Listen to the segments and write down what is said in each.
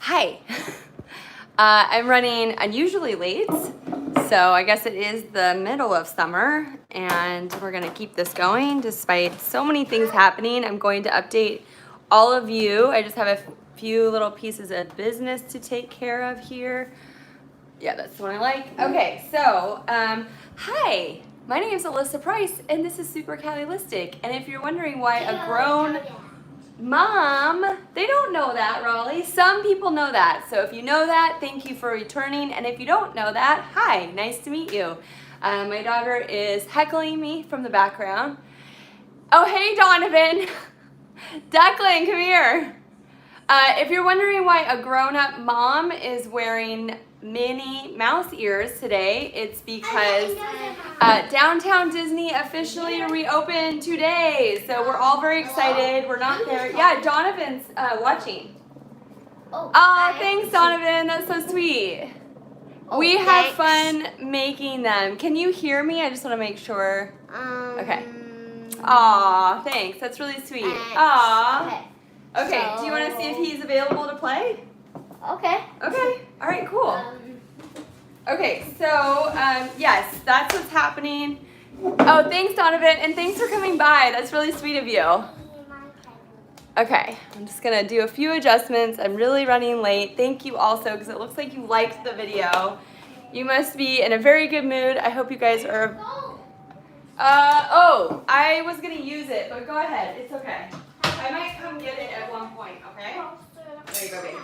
Hi. I'm running unusually late, so I guess it is the middle of summer, and we're gonna keep this going despite so many things happening. I'm going to update all of you. I just have a few little pieces of business to take care of here. Yeah, that's the one I like. Okay, so, hi. My name is Alyssa Price, and this is Super Cali Listic. And if you're wondering why a grown mom, they don't know that, Raleigh. Some people know that. So if you know that, thank you for returning. And if you don't know that, hi, nice to meet you. My daughter is heckling me from the background. Oh, hey, Donovan. Duckling, come here. If you're wondering why a grown-up mom is wearing Minnie Mouse ears today, it's because Downtown Disney officially reopened today. So we're all very excited. We're not there. Yeah, Donovan's watching. Oh, thanks, Donovan. That's so sweet. We have fun making them. Can you hear me? I just want to make sure. Okay. Aw, thanks. That's really sweet. Aw. Okay, do you want to see if he's available to play? Okay. Okay, all right, cool. Okay, so, yes, that's what's happening. Oh, thanks, Donovan, and thanks for coming by. That's really sweet of you. Okay, I'm just going to do a few adjustments. I'm really running late. Thank you also, because it looks like you liked the video. You must be in a very good mood. I hope you guys are... oh, I was going to use it, but go ahead. It's okay. I might come get it at one point, okay? There you go, baby.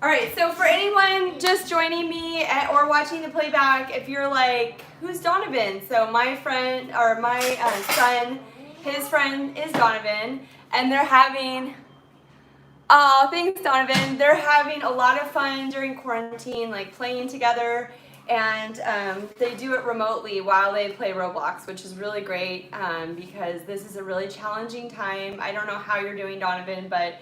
All right, so for anyone just joining me or watching the playback, if you're like, who's Donovan? So my friend, or my son, his friend is Donovan, and they're having, oh, thanks, Donovan. They're having a lot of fun during quarantine, like playing together. And they do it remotely while they play Roblox, which is really great because this is a really challenging time. I don't know how you're doing, Donovan, but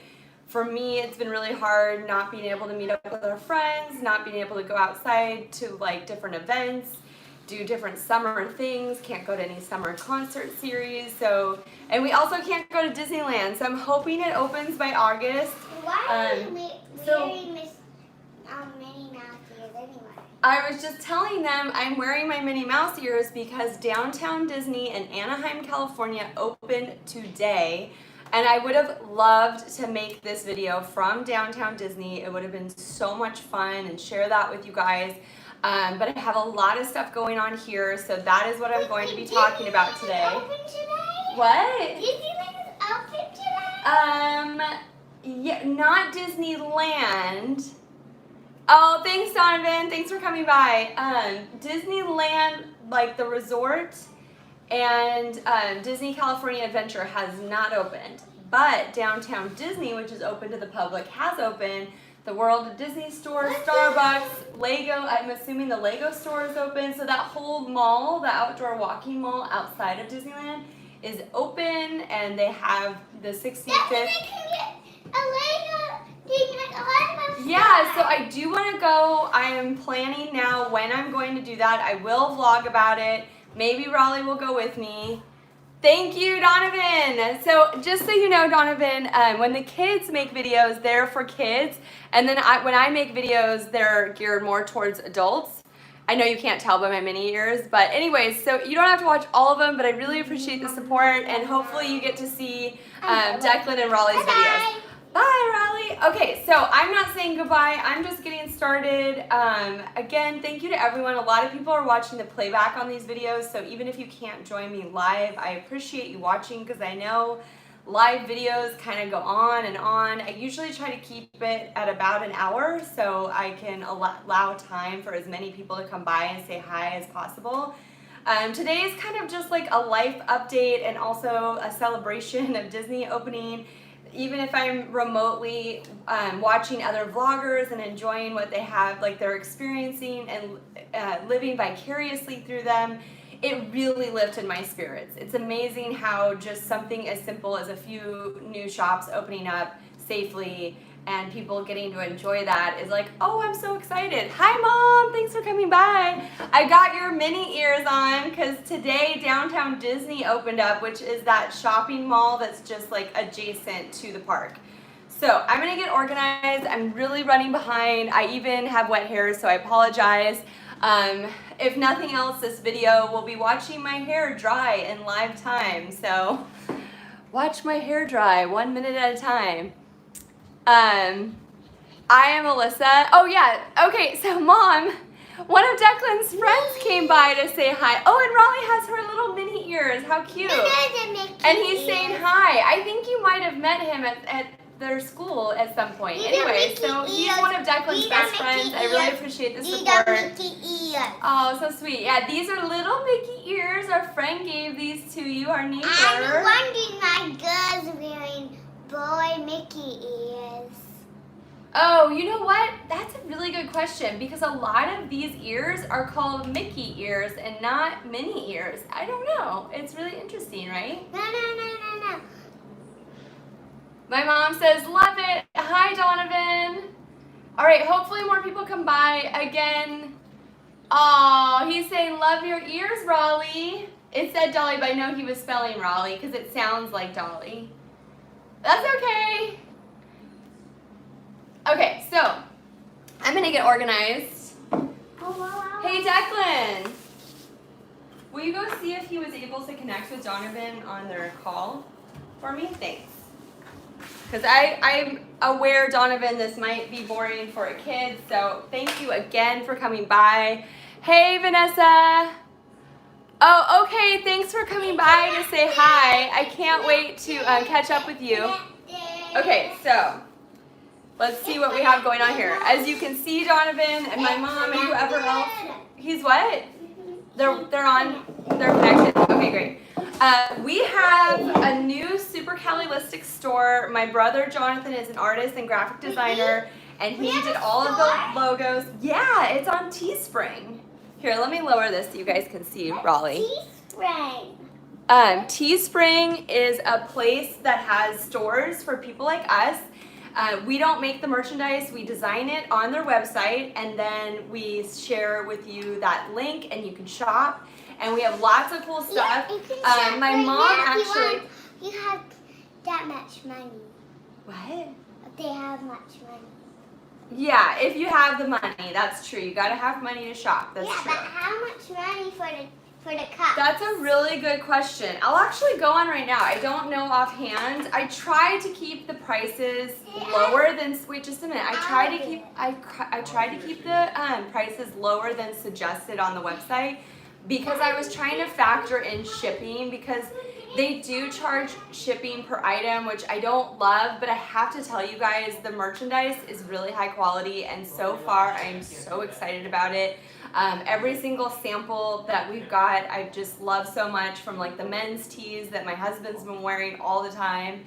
for me, it's been really hard not being able to meet up with our friends, not being able to go outside to like different events, do different summer things, can't go to any summer concert series. So, and we also can't go to Disneyland. So I'm hoping it opens by August. Why are you wearing Minnie Mouse ears anyway? I was just telling them I'm wearing my Minnie Mouse ears because Downtown Disney in Anaheim, California opened today. And I would have loved to make this video from Downtown Disney. It would have been so much fun and share that with you guys. But I have a lot of stuff going on here, so that is what I'm going to be talking about today. Open today? What? Disneyland is open today? Yeah, not Disneyland. Oh, thanks, Donovan. Thanks for coming by. Disneyland, like the resort, and Disney California Adventure has not opened. But Downtown Disney, which is open to the public, has opened. The World of Disney store, Starbucks, Lego, I'm assuming the Lego store is open. So that whole mall, the outdoor walking mall outside of Disneyland is open, and they have the 65th. They can get a Lego. Yeah, so I do want to go. I am planning now when I'm going to do that. I will vlog about it. Maybe Raleigh will go with me. Thank you, Donovan. So just so you know, Donovan, when the kids make videos, they're for kids. And then when I make videos, they're geared more towards adults. I know you can't tell by my mini ears, but anyways, so you don't have to watch all of them, but I really appreciate the support, and hopefully you get to see Declan and Raleigh's videos. Bye, Raleigh. Okay, so I'm not saying goodbye. I'm just getting started. Again, thank you to everyone. A lot of people are watching the playback on these videos, so even if you can't join me live, I appreciate you watching because I know live videos kind of go on and on. I usually try to keep it at about an hour so I can allow time for as many people to come by and say hi as possible. Today is kind of just like a life update and also a celebration of Disney opening. Even if I'm remotely watching other vloggers and enjoying what they have, like they're experiencing and living vicariously through them, it really lifted my spirits. It's amazing how just something as simple as a few new shops opening up safely and people getting to enjoy that is like, oh, I'm so excited. Hi, Mom. Thanks for coming by. I got your mini ears on because today Downtown Disney opened up, which is that shopping mall that's just like adjacent to the park. So I'm gonna get organized. I'm really running behind. I even have wet hair, so I apologize. If nothing else, this video will be watching my hair dry in live time. So watch my hair dry 1 minute at a time. I am Alyssa. Oh yeah, okay, so Mom, one of Declan's friends came by to say hi. Oh, and Raleigh has her little mini ears. How cute. And he's saying hi. I think you might have met him at their school at some point. Anyway, so he's one of Declan's best friends. I really appreciate the support. Oh, so sweet. Yeah, these are little Mickey ears. Our friend gave these to you, our neighbor. I'm wondering my girl's wearing boy Mickey ears. Oh, you know what? That's a really good question because a lot of these ears are called Mickey ears and not mini ears. I don't know. It's really interesting, right? No. My mom says, love it. Hi, Donovan. All right, hopefully more people come by again. Oh, he's saying, love your ears, Raleigh. It said Dolly, but I know he was spelling Raleigh because it sounds like Dolly. That's okay. Okay, so I'm gonna get organized. Hey, Declan. Will you go see if he was able to connect with Donovan on their call for me? Thanks. Because I'm aware, Donovan, this might be boring for a kid, so thank you again for coming by. Hey, Vanessa. Oh, okay, thanks for coming by to say hi. I can't wait to catch up with you. Okay, so let's see what we have going on here. As you can see, Donovan and my mom and whoever else. He's what? They're connected. Okay, great. We have a new Super Cali Store. My brother Jonathan is an artist and graphic designer, and he did all of the logos. Yeah, it's on Teespring. Here, let me lower this so you guys can see Raleigh. Teespring. Teespring is a place that has stores for people like us. We don't make the merchandise, we design it on their website, and then we share with you that link and you can shop. And we have lots of cool stuff. Yeah, you can shop my right mom now actually. You have that much money. What? If they have much money. Yeah, if you have the money, that's true. You gotta have money to shop. That's true. Yeah, but how much money for the cup? That's a really good question. I'll actually go on right now. I don't know offhand. I try to keep the prices lower than. Wait, just a minute. I try to keep the prices lower than suggested on the website because I was trying to factor in shipping because they do charge shipping per item, which I don't love, but I have to tell you guys, the merchandise is really high quality, and so far I'm so excited about it. Every single sample that we've got, I just love so much, from like the men's tees that my husband's been wearing all the time.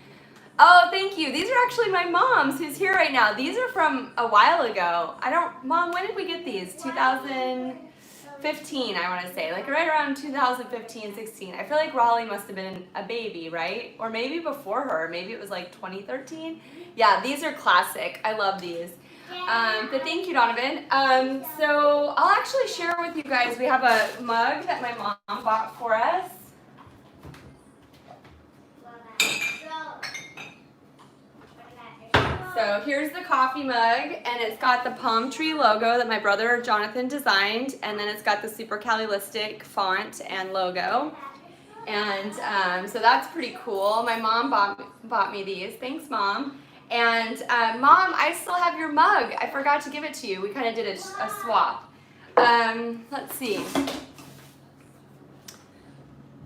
Oh, thank you. These are actually my mom's, who's here right now. These are from a while ago. Mom, when did we get these? 2015, I want to say, like right around 2015, 16. I feel like Raleigh must have been a baby, right? Or maybe before her. Maybe it was like 2013. Yeah, these are classic. I love these. But thank you, Donovan. So I'll actually share with you guys, we have a mug that my mom bought for us. So here's the coffee mug, and it's got the palm tree logo that my brother Jonathan designed, and then it's got the Super Cali font and logo. And so that's pretty cool. My mom bought me these. Thanks, Mom. And Mom, I still have your mug. I forgot to give it to you. We kind of did a swap. Let's see.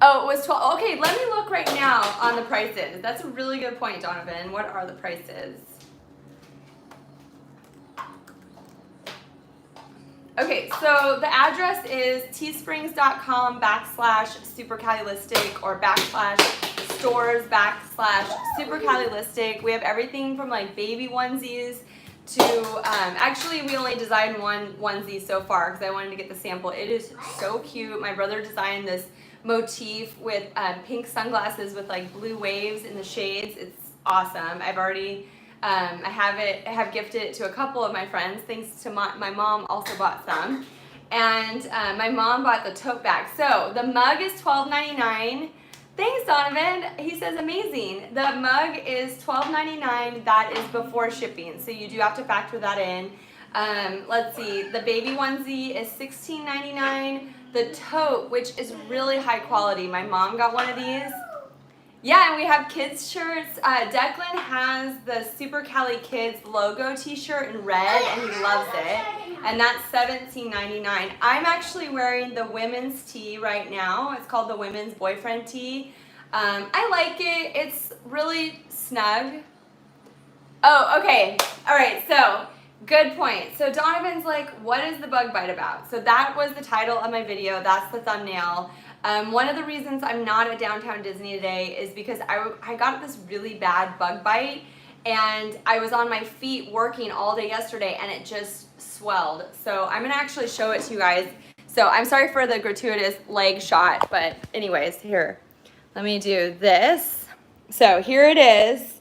Oh, it was 12. Okay, let me look right now on the prices. That's a really good point, Donovan. What are the prices? Okay, so the address is teesprings.com/supercalilistic or /stores/supercalilistic. We have everything from like baby onesies to, actually we only designed one onesie so far because I wanted to get the sample. It is so cute. My brother designed this motif with pink sunglasses with like blue waves in the shades. It's awesome. I've already I have gifted it to a couple of my friends, thanks to my mom also bought some. And my mom bought the tote bag. So the mug is $12.99. Thanks, Donovan. He says amazing. The mug is $12.99. That is before shipping, so you do have to factor that in. Let's see. The baby onesie is $16.99. The tote, which is really high quality. My mom got one of these. Yeah, and we have kids shirts. Declan has the Super Cali Kids logo t-shirt in red, and he loves it. And that's $17.99. I'm actually wearing the women's tee right now. It's called the women's boyfriend tee. I like it. It's really snug. Oh, okay. All right, so good point. So Donovan's like, what is the bug bite about? So that was the title of my video. That's the thumbnail. One of the reasons I'm not at Downtown Disney today is because I got this really bad bug bite, and I was on my feet working all day yesterday, and it just swelled. So I'm gonna actually show it to you guys. So I'm sorry for the gratuitous leg shot, but anyways, here, let me do this. So here it is.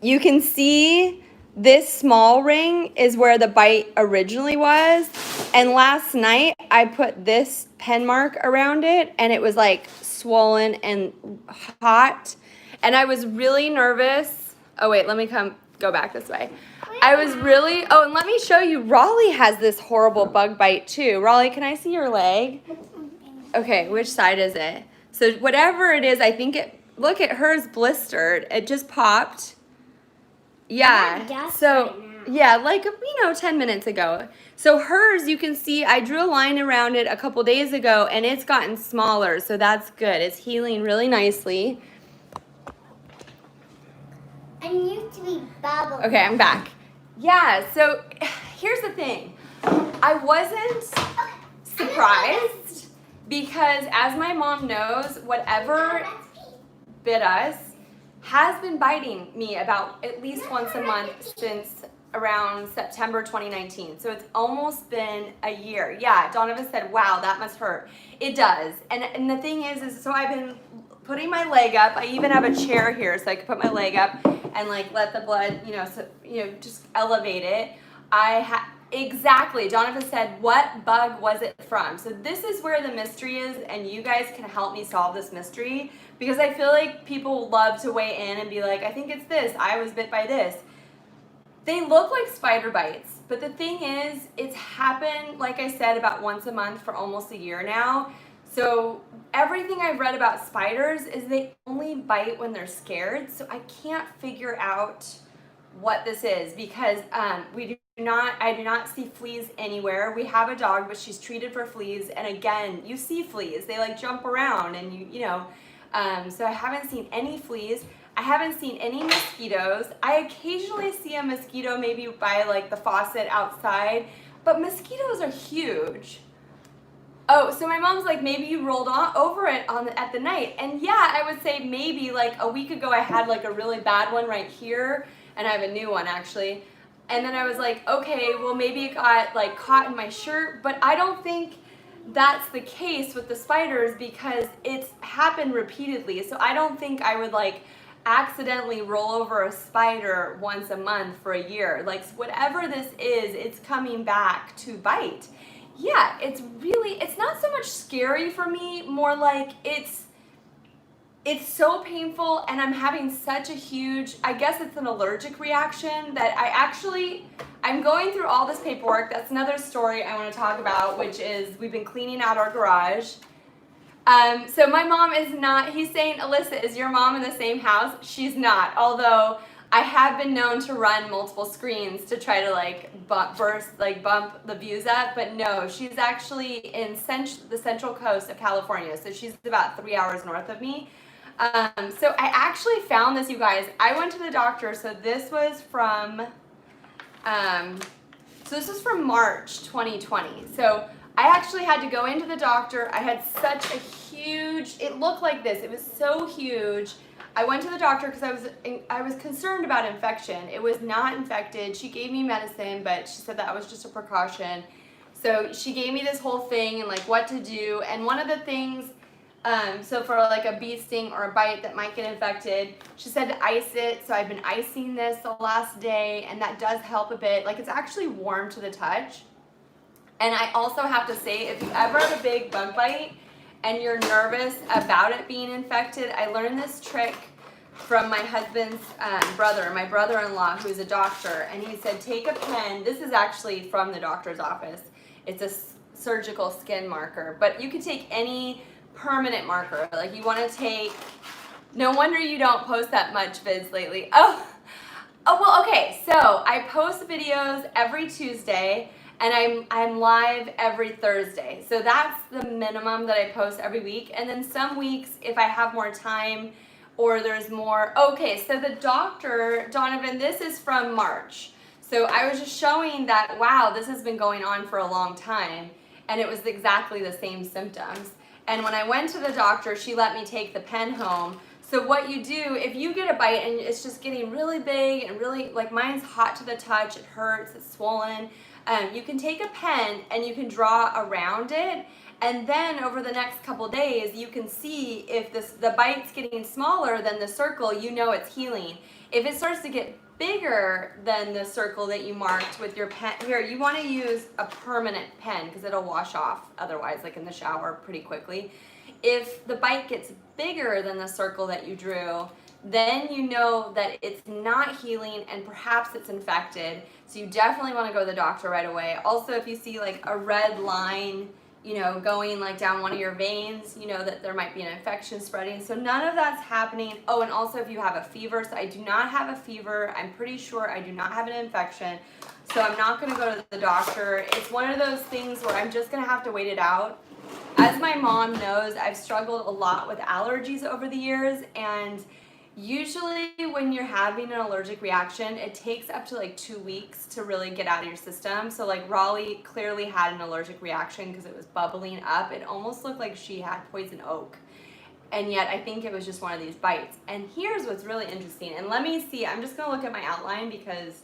You can see this small ring is where the bite originally was. And last night I put this pen mark around it, and it was like swollen and hot. And I was really nervous. Oh wait, let me go back this way. I was really, oh, and let me show you, Raleigh has this horrible bug bite too. Raleigh, can I see your leg? Okay, which side is it? So whatever it is, I think look at hers blistered. It just popped. Yeah, so, yeah, like, 10 minutes ago. So hers, you can see, I drew a line around it a couple days ago, and it's gotten smaller, so that's good. It's healing really nicely. I need to be bubble. Okay, I'm back. Yeah, so here's the thing. I wasn't surprised because, as my mom knows, whatever bit us has been biting me about at least once a month since around September 2019. So it's almost been a year. Yeah, Donovan said, wow, that must hurt. It does. And the thing is so I've been putting my leg up. I even have a chair here so I can put my leg up and like let the blood, just elevate it. Exactly. Donovan said, what bug was it from? So this is where the mystery is, and you guys can help me solve this mystery, because I feel like people love to weigh in and be like, I think it's this. I was bit by this. They look like spider bites, but the thing is, it's happened, like I said, about once a month for almost a year now. So everything I've read about spiders is they only bite when they're scared. So I can't figure out what this is, because I do not see fleas anywhere. We have a dog, but she's treated for fleas, and again, you see fleas. They like jump around, and so I haven't seen any fleas. I haven't seen any mosquitoes. I occasionally see a mosquito maybe by like the faucet outside, but mosquitoes are huge. Oh, so my mom's like, maybe you rolled over it at the night. And yeah, I would say maybe like a week ago I had like a really bad one right here, and I have a new one actually. And then I was like, okay, well maybe it got like caught in my shirt, but I don't think that's the case with the spiders because it's happened repeatedly. So I don't think I would like accidentally roll over a spider once a month for a year. Like whatever this is, it's coming back to bite. Yeah, it's not so much scary for me, more like it's so painful, and I'm having such a huge, I guess it's an allergic reaction that I'm going through all this paperwork. That's another story I want to talk about, which is we've been cleaning out our garage. So my mom is not, he's saying, Alyssa, is your mom in the same house? She's not, although I have been known to run multiple screens to try to like bump the views up, but no, she's actually in the central coast of California, so she's about 3 hours north of me. So I actually found this, you guys. I went to the doctor, so this was from March 2020. So I actually had to go into the doctor. I had such a huge, it looked like this. It was so huge. I went to the doctor because I was concerned about infection. It was not infected. She gave me medicine, but she said that was just a precaution. So she gave me this whole thing and like what to do. And one of the things, so for like a bee sting or a bite that might get infected, she said to ice it. So I've been icing this the last day, and that does help a bit. Like it's actually warm to the touch. And I also have to say, if you ever have a big bug bite and you're nervous about it being infected, I learned this trick from my husband's brother, my brother-in-law, who's a doctor, and he said, take a pen. This is actually from the doctor's office. It's a surgical skin marker, but you could take any permanent marker. Like you want to take, no wonder you don't post that much vids lately. Oh, well, okay, so I post videos every Tuesday, and I'm live every Thursday. So that's the minimum that I post every week. And then some weeks, if I have more time or there's more, okay, so the doctor, Donovan, this is from March. So I was just showing that, wow, this has been going on for a long time, and it was exactly the same symptoms. And when I went to the doctor, she let me take the pen home. So what you do, if you get a bite and it's just getting really big and really, like mine's hot to the touch, it hurts, it's swollen, you can take a pen and you can draw around it, and then over the next couple days, you can see if the bite's getting smaller than the circle, you know it's healing. If it starts to get bigger than the circle that you marked with your pen, here, you want to use a permanent pen because it'll wash off otherwise, like in the shower, pretty quickly. If the bite gets bigger than the circle that you drew, then you know that it's not healing and perhaps it's infected. So you definitely want to go to the doctor right away. Also, if you see like a red line, you know, going like down one of your veins, you know that there might be an infection spreading. So none of that's happening. Oh, and also if you have a fever, so I do not have a fever. I'm pretty sure I do not have an infection. So I'm not going to go to the doctor. It's one of those things where I'm just going to have to wait it out. As my mom knows, I've struggled a lot with allergies over the years, and usually when you're having an allergic reaction, it takes up to like 2 weeks to really get out of your system. So like Raleigh clearly had an allergic reaction because it was bubbling up. It almost looked like she had poison oak. And yet I think it was just one of these bites. And here's what's really interesting. And let me see, I'm just gonna look at my outline because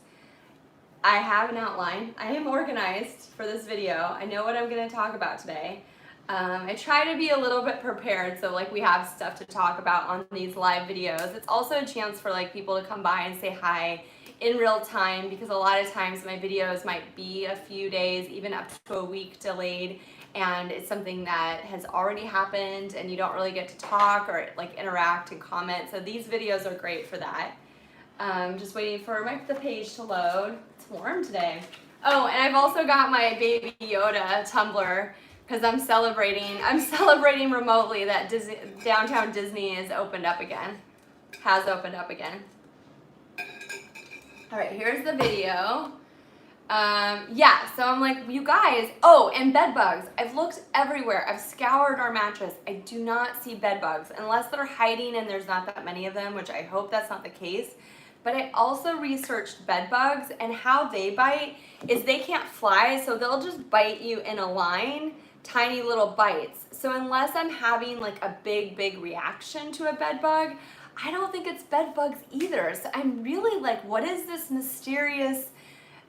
I have an outline. I am organized for this video. I know what I'm gonna talk about today. I try to be a little bit prepared, so like we have stuff to talk about on these live videos. It's also a chance for like people to come by and say hi in real time, because a lot of times my videos might be a few days, even up to a week delayed, and it's something that has already happened and you don't really get to talk or like interact and comment. So these videos are great for that. Just waiting for the page to load. It's warm today. Oh, and I've also got my Baby Yoda tumbler, because I'm celebrating remotely that downtown Disney has opened up again. All right, here's the video. Yeah, so I'm like, you guys, oh, and bed bugs. I've looked everywhere. I've scoured our mattress. I do not see bed bugs, unless they're hiding and there's not that many of them, which I hope that's not the case. But I also researched bed bugs, and how they bite is they can't fly, so they'll just bite you in a line, tiny little bites. So unless I'm having like a big reaction to a bed bug, I don't think it's bed bugs either. So I'm really like, what is this mysterious?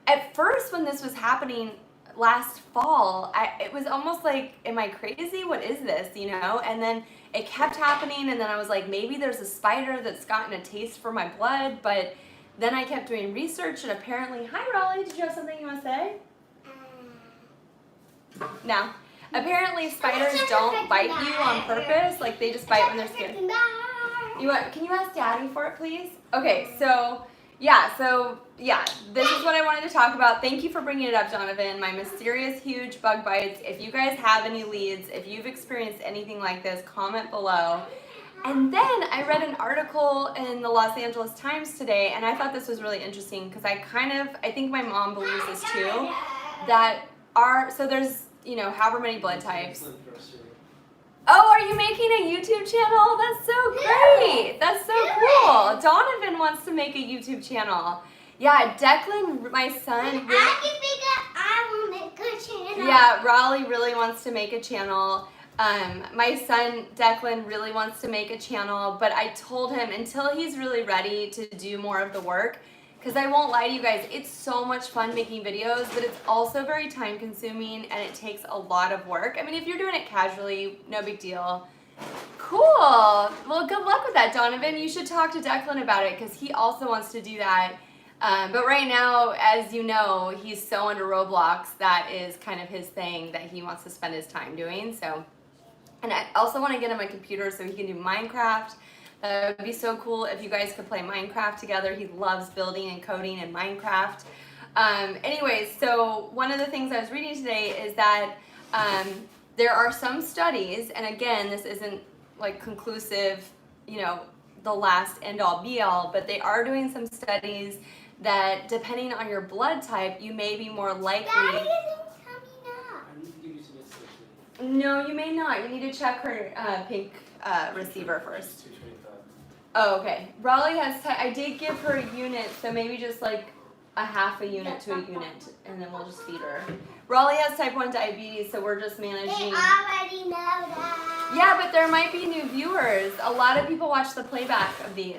At first when this was happening last fall, it was almost like, am I crazy? What is this, you know? And then it kept happening, and then I was like, maybe there's a spider that's gotten a taste for my blood. But then I kept doing research, and apparently, hi Raleigh, did you have something you want to say? No. Apparently spiders don't bite you on purpose, like they just bite when they're scared. Can you ask Daddy for it, please? Okay, so yeah, this is what I wanted to talk about. Thank you for bringing it up, Donovan. My mysterious huge bug bites. If you guys have any leads, if you've experienced anything like this, comment below. And then I read an article in the Los Angeles Times today, and I thought this was really interesting because I think my mom believes this too, that so there's, you know, however many blood types. Oh, are you making a YouTube channel? That's so great. That's so cool. Donovan wants to make a YouTube channel. Yeah, Declan, my son. I will make a channel. Yeah, Raleigh really wants to make a channel. My son, Declan, really wants to make a channel, but I told him until he's really ready to do more of the work, because I won't lie to you guys, it's so much fun making videos, but it's also very time consuming and it takes a lot of work. I mean, if you're doing it casually, no big deal. Cool. Well, good luck with that, Donovan. You should talk to Declan about it because he also wants to do that. But right now, as you know, he's so into Roblox. That is kind of his thing that he wants to spend his time doing. So And I also want to get him a computer so he can do Minecraft. That would be so cool if you guys could play Minecraft together. He loves building and coding in Minecraft. Anyways, so one of the things I was reading today is that there are some studies, and again, this isn't like conclusive, you know, the last end all be all, but they are doing some studies that depending on your blood type, you may be more likely. Daddy isn't coming up. I need to give you some insta. No, you may not. You need to check her pink receiver first. 225. Oh, okay. Raleigh has I did give her a unit, so maybe just like a half a unit to a unit, and then we'll just feed her. Raleigh has type 1 diabetes, so we're just They managing. already know that. Yeah, but there might be new viewers. A lot of people watch the playback of these.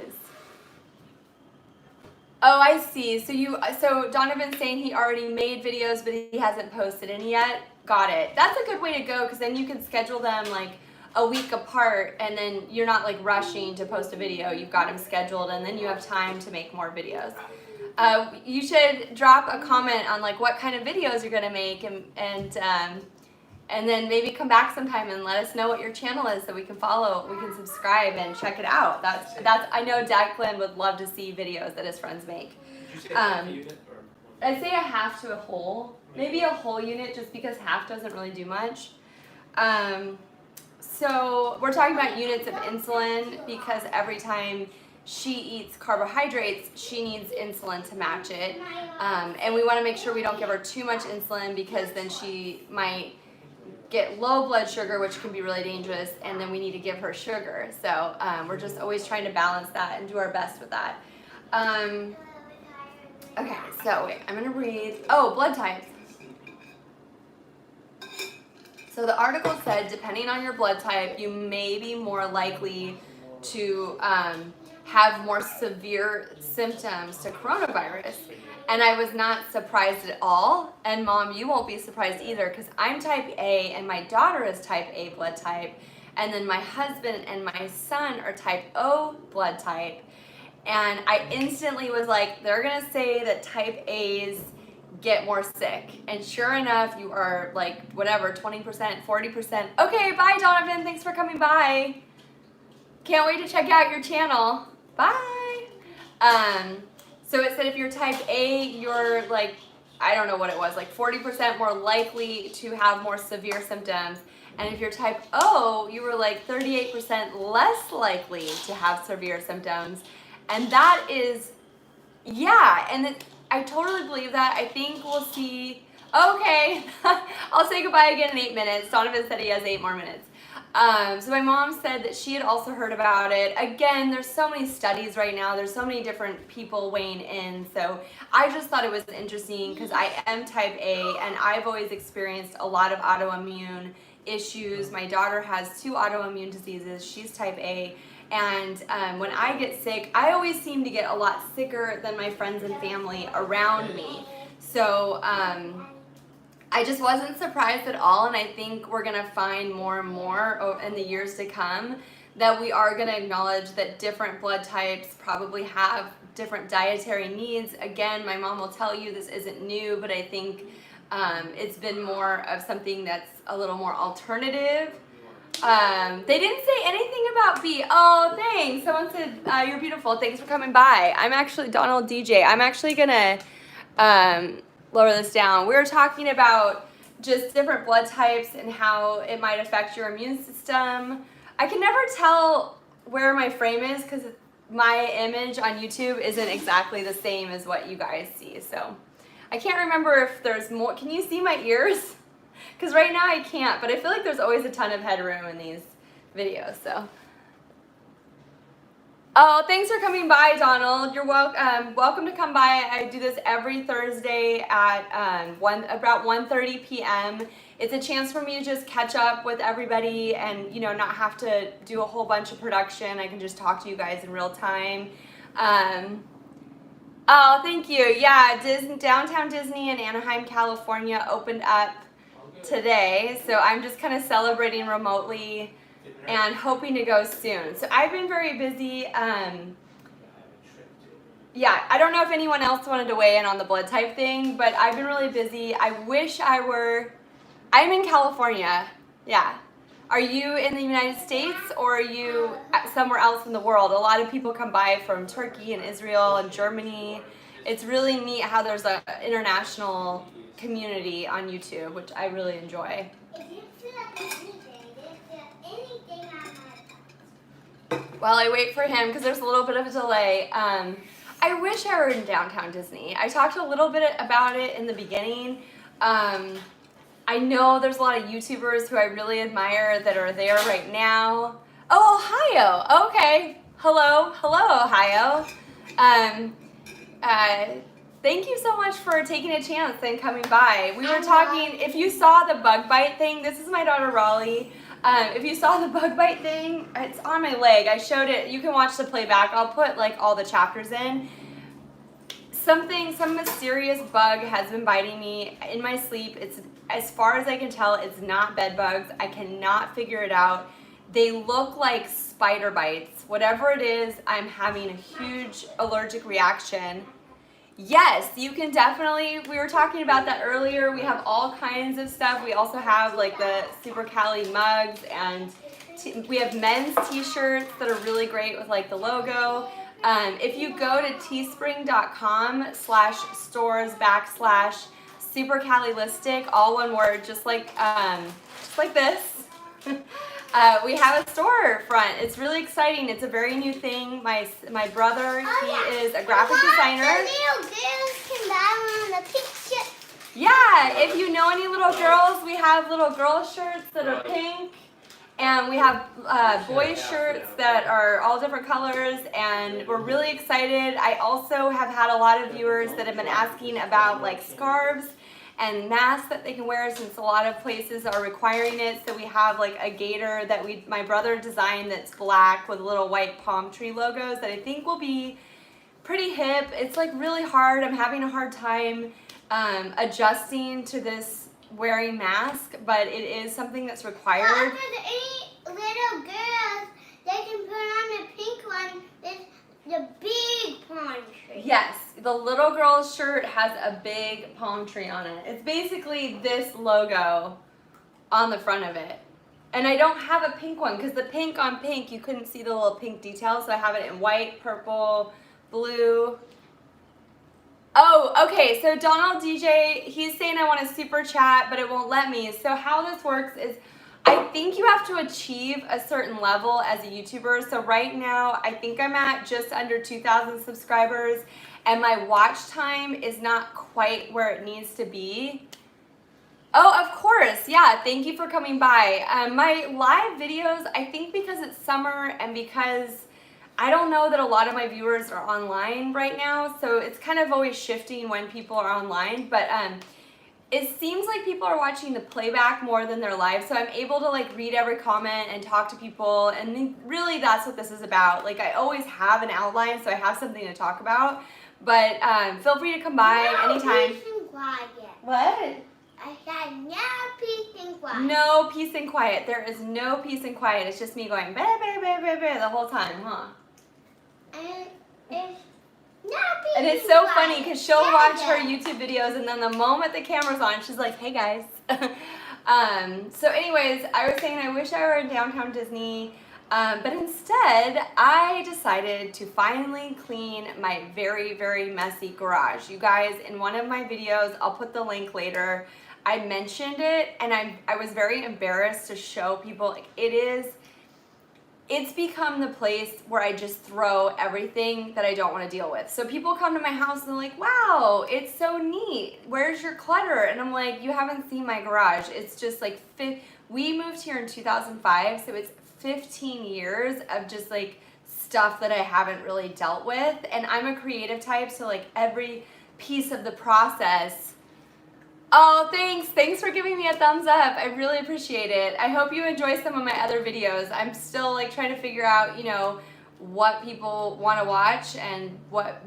Oh, I see. So Donovan's saying he already made videos, but he hasn't posted any yet. Got it. That's a good way to go, because then you can schedule them like a week apart, and then you're not like rushing to post a video. You've got them scheduled, and then you have time to make more videos. You should drop a comment on like what kind of videos you're gonna make, and then maybe come back sometime and let us know what your channel is so we can follow, we can subscribe and check it out. That's I know Declan would love to see videos that his friends make. Did you say half a unit or? I'd say a half to a whole, maybe a whole unit, just because half doesn't really do much. So we're talking about units of insulin, because every time she eats carbohydrates, she needs insulin to match it. And we want to make sure we don't give her too much insulin, because then she might get low blood sugar, which can be really dangerous, and then we need to give her sugar. So we're just always trying to balance that and do our best with that. Okay, so wait, I'm gonna read, blood types. So the article said, depending on your blood type, you may be more likely to have more severe symptoms to coronavirus. And I was not surprised at all. And Mom, you won't be surprised either, because I'm type A and my daughter is type A blood type. And then my husband and my son are type O blood type. And I instantly was like, they're gonna say that type A's get more sick. And sure enough, you are like, whatever, 20%, 40%. Okay, bye Donovan, thanks for coming by. Can't wait to check out your channel. Bye. So it said if you're type A, you're like, I don't know what it was, like 40% more likely to have more severe symptoms. And if you're type O, you were like 38% less likely to have severe symptoms. And that is, yeah, and I totally believe that. I think we'll see, okay, I'll say goodbye again in 8 minutes. Donovan said he has 8 more minutes. So my mom said that she had also heard about it. Again, there's so many studies right now. There's so many different people weighing in. So I just thought it was interesting, because I am type A and I've always experienced a lot of autoimmune issues. My daughter has 2 autoimmune diseases. She's type A. And when I get sick, I always seem to get a lot sicker than my friends and family around me. So I just wasn't surprised at all, and I think we're going to find more and more in the years to come that we are going to acknowledge that different blood types probably have different dietary needs. Again, my mom will tell you this isn't new, but I think it's been more of something that's a little more alternative. They didn't say anything about B. Oh, thanks. Someone said, you're beautiful. Thanks for coming by. I'm actually, Donald DJ, I'm actually going to lower this down. We were talking about just different blood types and how it might affect your immune system. I can never tell where my frame is, because my image on YouTube isn't exactly the same as what you guys see. So I can't remember if there's more. Can you see my ears? Because right now I can't, but I feel like there's always a ton of headroom in these videos, so. Oh, thanks for coming by, Donald. You're welcome to come by. I do this every Thursday at about 1:30 p.m. It's a chance for me to just catch up with everybody and, you know, not have to do a whole bunch of production. I can just talk to you guys in real time. Oh, thank you. Yeah, Downtown Disney in Anaheim, California opened up today, so I'm just kind of celebrating remotely and hoping to go soon. So I've been very busy. Yeah, I don't know if anyone else wanted to weigh in on the blood type thing, but I've been really busy. I wish I'm in California. Yeah. Are you in the United States or are you somewhere else in the world? A lot of people come by from Turkey and Israel and Germany. It's really neat how there's an international community on YouTube, which I really enjoy. If you feel anything on my While I wait for him, because there's a little bit of a delay, I wish I were in downtown Disney. I talked a little bit about it in the beginning. I know there's a lot of YouTubers who I really admire that are there right now. Oh, Ohio. Okay. Hello, Ohio. Thank you so much for taking a chance and coming by. We were talking, if you saw the bug bite thing, this is my daughter Raleigh. If you saw the bug bite thing, it's on my leg. I showed it. You can watch the playback. I'll put like all the chapters in. Some mysterious bug has been biting me in my sleep. It's, as far as I can tell, it's not bed bugs. I cannot figure it out. They look like spider bites. Whatever it is, I'm having a huge allergic reaction. Yes, you can definitely, we were talking about that earlier. We have all kinds of stuff. We also have like the Super Cali mugs, and we have men's t-shirts that are really great with like the logo. If you go to teespring.com/stores/supercalilistic, all one word, just like this. We have a store front. It's really exciting. It's a very new thing. My brother, he is a graphic designer. The little girls can buy one of the pink shirts. Yeah, if you know any little girls, we have little girl shirts that are pink. And we have boys shirts that are all different colors, and we're really excited. I also have had a lot of viewers that have been asking about like scarves and masks that they can wear, since a lot of places are requiring it. So we have like a gator that my brother designed that's black with little white palm tree logos that I think will be pretty hip. It's like really hard. I'm having a hard time adjusting to this wearing mask, but it is something that's required. Well, if there's any little girls, they can put on the pink one. It's the big palm tree. Yes, the little girl's shirt has a big palm tree on it. It's basically this logo on the front of it. And I don't have a pink one because the pink on pink, you couldn't see the little pink details, so I have it in white, purple, blue. Oh, okay, so Donald DJ, he's saying I want a super chat, but it won't let me. So how this works is, I think you have to achieve a certain level as a YouTuber. So right now, I think I'm at just under 2,000 subscribers, and my watch time is not quite where it needs to be. Oh, of course, yeah, thank you for coming by. My live videos, I think because it's summer and because I don't know that a lot of my viewers are online right now, so it's kind of always shifting when people are online, but it seems like people are watching the playback more than their live, so I'm able to like read every comment and talk to people, and really that's what this is about. Like, I always have an outline, so I have something to talk about, but feel free to come by anytime. Peace and quiet. What? I said no peace and quiet. No peace and quiet. There is no peace and quiet. It's just me going bah, bah, bah, bah, bah, the whole time, huh? And it's no peace And it's so quiet. funny because she'll watch her YouTube videos, and then the moment the camera's on, she's like, hey guys. So anyways, I was saying I wish I were in downtown Disney, but instead I decided to finally clean my very, very messy garage. You guys, in one of my videos, I'll put the link later, I mentioned it, and I was very embarrassed to show people. Like, it's become the place where I just throw everything that I don't want to deal with. So people come to my house and they're like, wow, it's so neat. Where's your clutter? And I'm like, you haven't seen my garage. It's just like, we moved here in 2005, so it's 15 years of just like stuff that I haven't really dealt with. And I'm a creative type, so like every piece of the process. Oh, thanks. Thanks for giving me a thumbs up. I really appreciate it. I hope you enjoy some of my other videos. I'm still like trying to figure out, you know, what people want to watch and what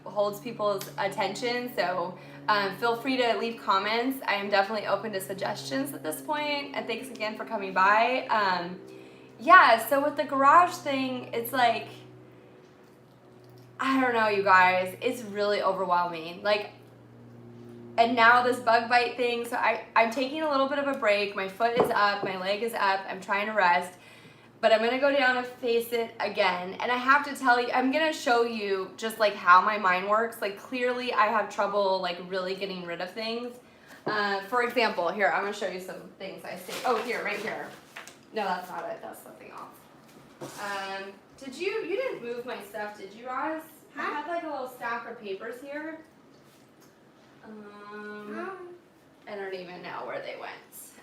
holds people's attention. So feel free to leave comments. I am definitely open to suggestions at this point. And thanks again for coming by. Yeah, so with the garage thing, it's like, I don't know, you guys. It's really overwhelming. Like, and now this bug bite thing, so I'm taking a little bit of a break. My foot is up, my leg is up, I'm trying to rest, but I'm gonna go down and face it again. And I have to tell you, I'm gonna show you just like how my mind works. Like clearly I have trouble like really getting rid of things. For example, here, I'm gonna show you some things I see. Oh, here, right here. No, that's not it, that's something else. You didn't move my stuff, did you, Roz? I had like a little stack of papers here. I don't even know where they went.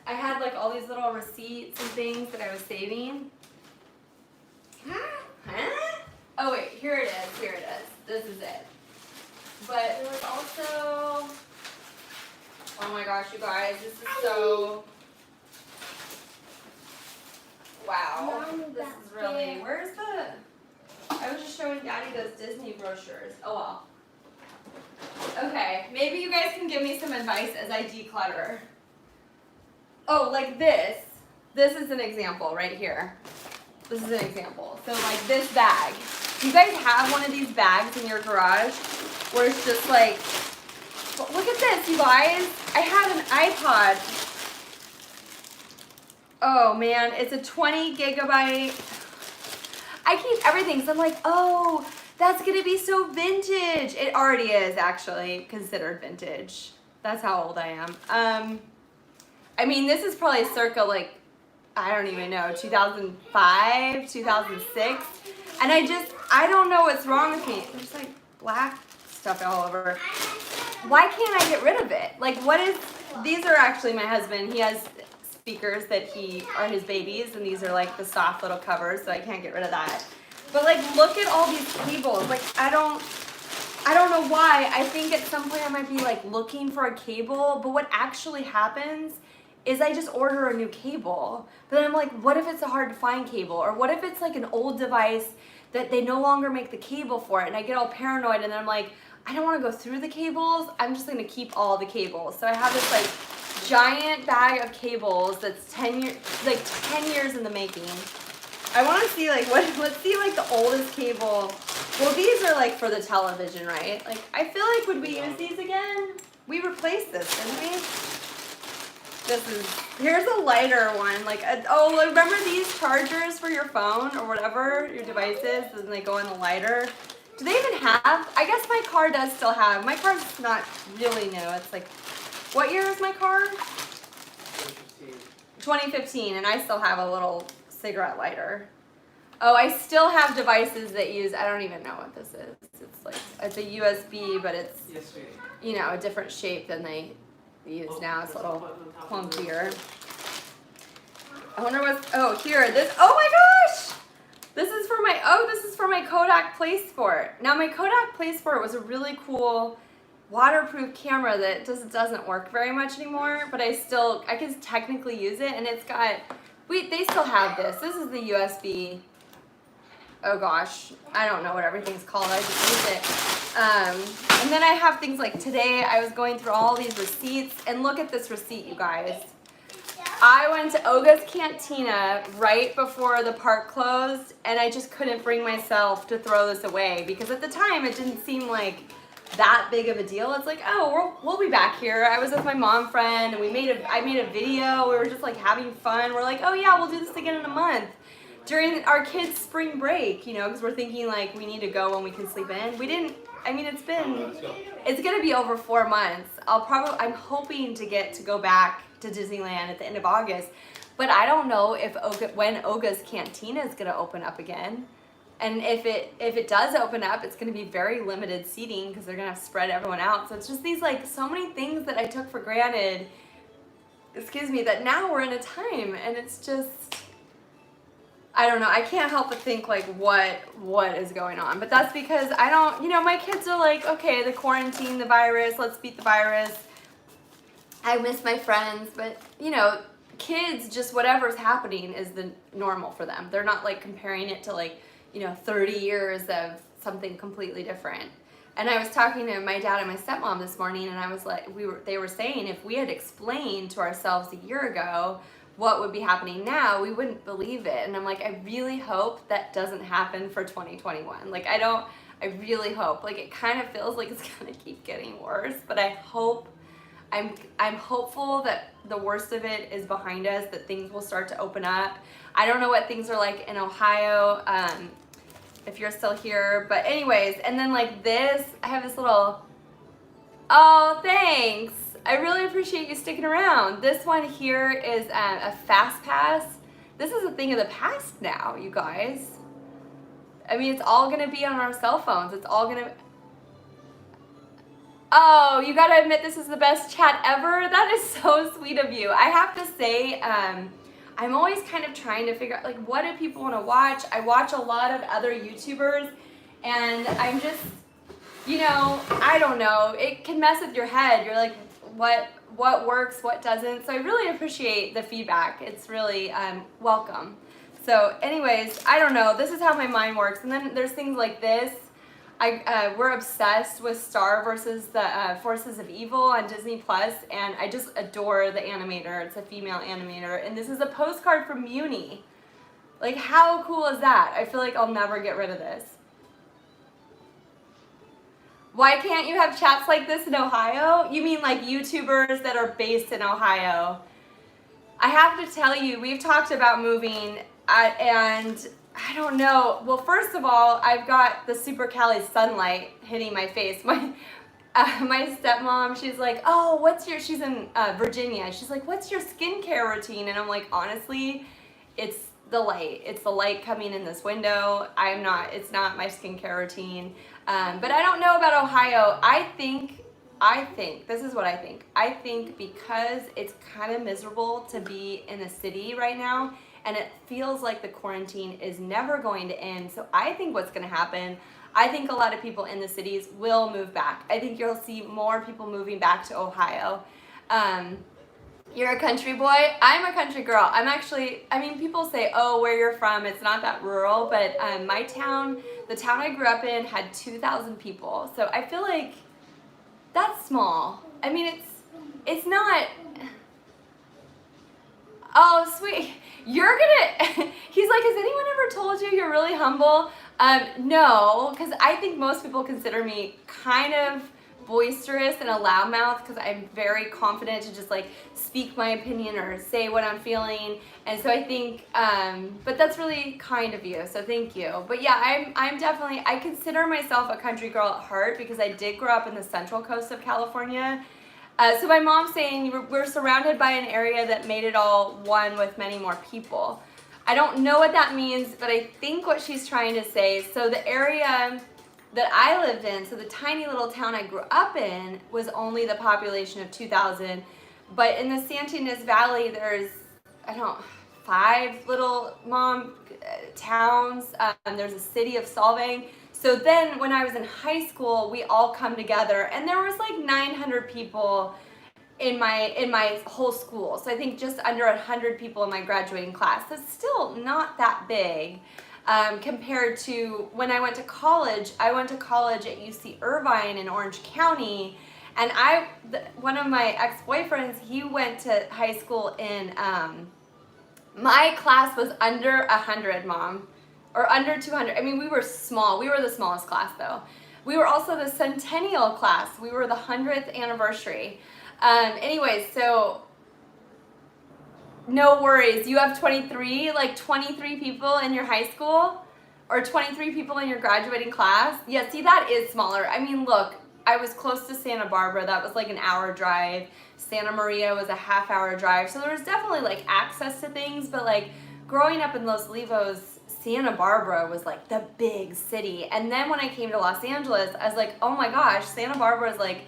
I had like all these little receipts and things that I was saving. Huh? Oh wait, here it is, here it is. This is it. But there was also, oh my gosh, you guys, this is so, wow. This is really, where's the, I was just showing Daddy those Disney brochures. Oh well. Okay, maybe you guys can give me some advice as I declutter. Oh, like this. This is an example right here. This is an example. So like this bag. Do you guys have one of these bags in your garage where it's just like, look at this, you guys. I have an iPod. Oh man, it's a 20 gigabyte. I keep everything, so I'm like, oh, that's gonna be so vintage. It already is actually considered vintage. That's how old I am. I mean, this is probably circa like, I don't even know, 2005, 2006. And I don't know what's wrong with me. There's like black stuff all over. Why can't I get rid of it? Like these are actually my husband. He has speakers that are his babies, and these are like the soft little covers, so I can't get rid of that. But like, look at all these cables. Like, I don't know why. I think at some point I might be like looking for a cable, but what actually happens is I just order a new cable. But then I'm like, what if it's a hard to find cable? Or what if it's like an old device that they no longer make the cable for it? And I get all paranoid, and then I'm like, I don't want to go through the cables. I'm just gonna keep all the cables. So I have this like giant bag of cables that's 10 years in the making. I want to see like let's see like the oldest cable. Well, these are like for the television, right? Like I feel like, would we use these again? We replaced this, didn't we? Here's a lighter one. Like, oh, remember these chargers for your phone or whatever your device is, and they go in the lighter? Do they even have? I guess my car does still have. My car's not really new. It's like, what year is my car? 2015, and I still have a little cigarette lighter. Oh, I still have devices that use, I don't even know what this is. It's like, it's a USB, but it's, you know, a different shape than they use now. It's a little clunkier. I wonder what's, oh, here, oh my gosh! This is for my Kodak Play Sport. Now my Kodak Play Sport was a really cool waterproof camera that doesn't work very much anymore, but I can technically use it, and it's got, they still have this. This is the USB. Oh gosh, I don't know what everything's called. I just use it. And then I have things like today, I was going through all these receipts, and look at this receipt, you guys. I went to Oga's Cantina right before the park closed, and I just couldn't bring myself to throw this away, because at the time it didn't seem like that big of a deal. It's like, oh, we'll be back here. I was with my mom friend, and I made a video. We were just like having fun. We're like, oh yeah, we'll do this again in a month. During our kids' spring break, you know, because we're thinking like we need to go when we can sleep in. We didn't, I mean, it's gonna be over 4 months. I'm hoping to get to go back to Disneyland at the end of August, but I don't know when Oga's Cantina is gonna open up again. And if it does open up, it's gonna be very limited seating because they're gonna have to spread everyone out. So it's just these like so many things that I took for granted, that now we're in a time, and it's just, I don't know, I can't help but think like what is going on. But that's because I don't, you know, my kids are like, okay, the quarantine, the virus, let's beat the virus. I miss my friends, but you know, kids, just whatever's happening is the normal for them. They're not like comparing it to like, you know, 30 years of something completely different. And I was talking to my dad and my stepmom this morning, and I was like, they were saying if we had explained to ourselves a year ago what would be happening now, we wouldn't believe it. And I'm like, I really hope that doesn't happen for 2021. Like, I really hope. Like, it kind of feels like it's gonna keep getting worse, but I hope I'm hopeful that the worst of it is behind us, that things will start to open up. I don't know what things are like in Ohio, if you're still here, but anyways, and then like this, I have this little, oh, thanks. I really appreciate you sticking around. This one here is a fast pass. This is a thing of the past now, you guys. I mean, it's all gonna be on our cell phones. It's all gonna, oh, you gotta admit this is the best chat ever. That is so sweet of you. I have to say, I'm always kind of trying to figure out, like, what do people wanna watch? I watch a lot of other YouTubers, and I'm just, you know, I don't know. It can mess with your head. You're like, what works, what doesn't. So I really appreciate the feedback. It's really welcome. So anyways, I don't know. This is how my mind works. And then there's things like this. We're obsessed with Star versus the Forces of Evil on Disney Plus, and I just adore the animator. It's a female animator, and this is a postcard from Muni. Like, how cool is that? I feel like I'll never get rid of this. Why can't you have chats like this in Ohio? You mean like YouTubers that are based in Ohio? I have to tell you, we've talked about moving, and I don't know. Well, first of all, I've got the Super Cali sunlight hitting my face. My stepmom, she's like, oh, she's in Virginia. She's like, what's your skincare routine? And I'm like, honestly, it's the light. It's the light coming in this window. It's not my skincare routine. But I don't know about Ohio. I think, this is what I think. I think because it's kind of miserable to be in a city right now, and it feels like the quarantine is never going to end. So I think what's gonna happen, I think a lot of people in the cities will move back. I think you'll see more people moving back to Ohio. You're a country boy? I'm a country girl. People say, oh, where you're from, it's not that rural, but my town, the town I grew up in, had 2,000 people. So I feel like that's small. I mean, it's not, oh, sweet. You're gonna, he's like, has anyone ever told you you're really humble? No, because I think most people consider me kind of boisterous and a loudmouth because I'm very confident to just like speak my opinion or say what I'm feeling. And so I think, but that's really kind of you, so thank you. But yeah, I'm definitely, I consider myself a country girl at heart because I did grow up in the central coast of California. So my mom's saying we're surrounded by an area that made it all one with many more people. I don't know what that means, but I think what she's trying to say, so the area that I lived in, so the tiny little town I grew up in, was only the population of 2,000. But in the Santa Ynez Valley, there's, 5 little towns. There's a city of Solvang. So then when I was in high school, we all come together, and there was like 900 people in my whole school. So I think just under 100 people in my graduating class. That's still not that big compared to when I went to college. I went to college at UC Irvine in Orange County, and one of my ex-boyfriends, he went to high school in, my class was under 100, Mom. Or under 200. I mean, we were small. We were the smallest class, though. We were also the centennial class. We were the 100th anniversary. Anyways, so no worries. You have 23 people in your high school? Or 23 people in your graduating class? Yeah, see, that is smaller. I mean, look, I was close to Santa Barbara. That was like an hour drive. Santa Maria was a half-hour drive. So there was definitely like access to things, but like growing up in Los Livos, Santa Barbara was like the big city. And then when I came to Los Angeles, I was like, oh my gosh, Santa Barbara is like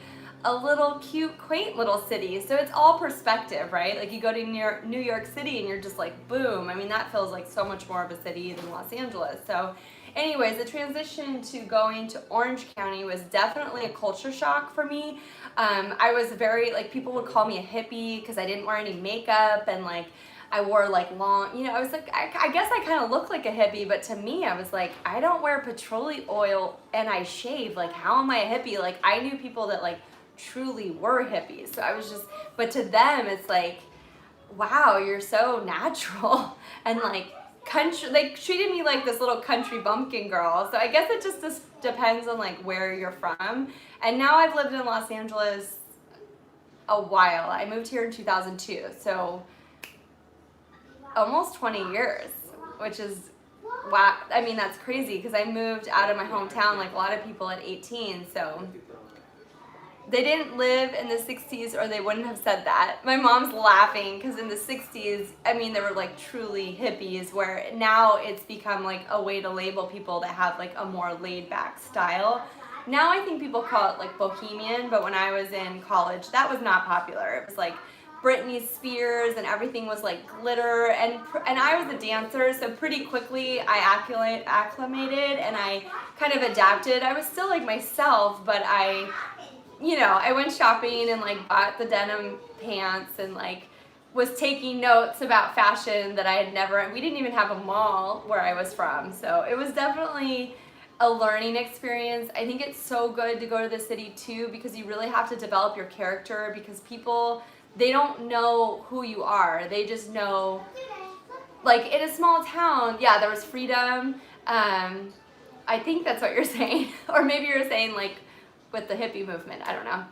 a little cute, quaint little city. So it's all perspective, right? Like you go to New York City and you're just like, boom. I mean, that feels like so much more of a city than Los Angeles. So anyways, the transition to going to Orange County was definitely a culture shock for me. I was very, like, people would call me a hippie because I didn't wear any makeup, and like I wore like long, I was like, I guess I kind of look like a hippie, but to me, I was like, I don't wear petroleum oil and I shave. Like, how am I a hippie? Like, I knew people that like truly were hippies. So I was just, but to them, it's like, wow, you're so natural. And like country, they treated me like this little country bumpkin girl. So I guess it just depends on like where you're from. And now I've lived in Los Angeles a while. I moved here in 2002, so almost 20 years, which is, wow. I mean, that's crazy because I moved out of my hometown like a lot of people at 18, so they didn't live in the 60s or they wouldn't have said that. My mom's laughing because in the 60s, I mean, they were like truly hippies, where now it's become like a way to label people that have like a more laid back style. Now I think people call it like bohemian, but when I was in college, that was not popular. It was like Britney Spears and everything was like glitter, and I was a dancer, so pretty quickly I acclimated and I kind of adapted. I was still like myself, but I went shopping and like bought the denim pants and like was taking notes about fashion that I had never, we didn't even have a mall where I was from. So it was definitely a learning experience. I think it's so good to go to the city too, because you really have to develop your character, because people, they don't know who you are. They just know, like in a small town, yeah, there was freedom. I think that's what you're saying. Or maybe you're saying like with the hippie movement, I don't know.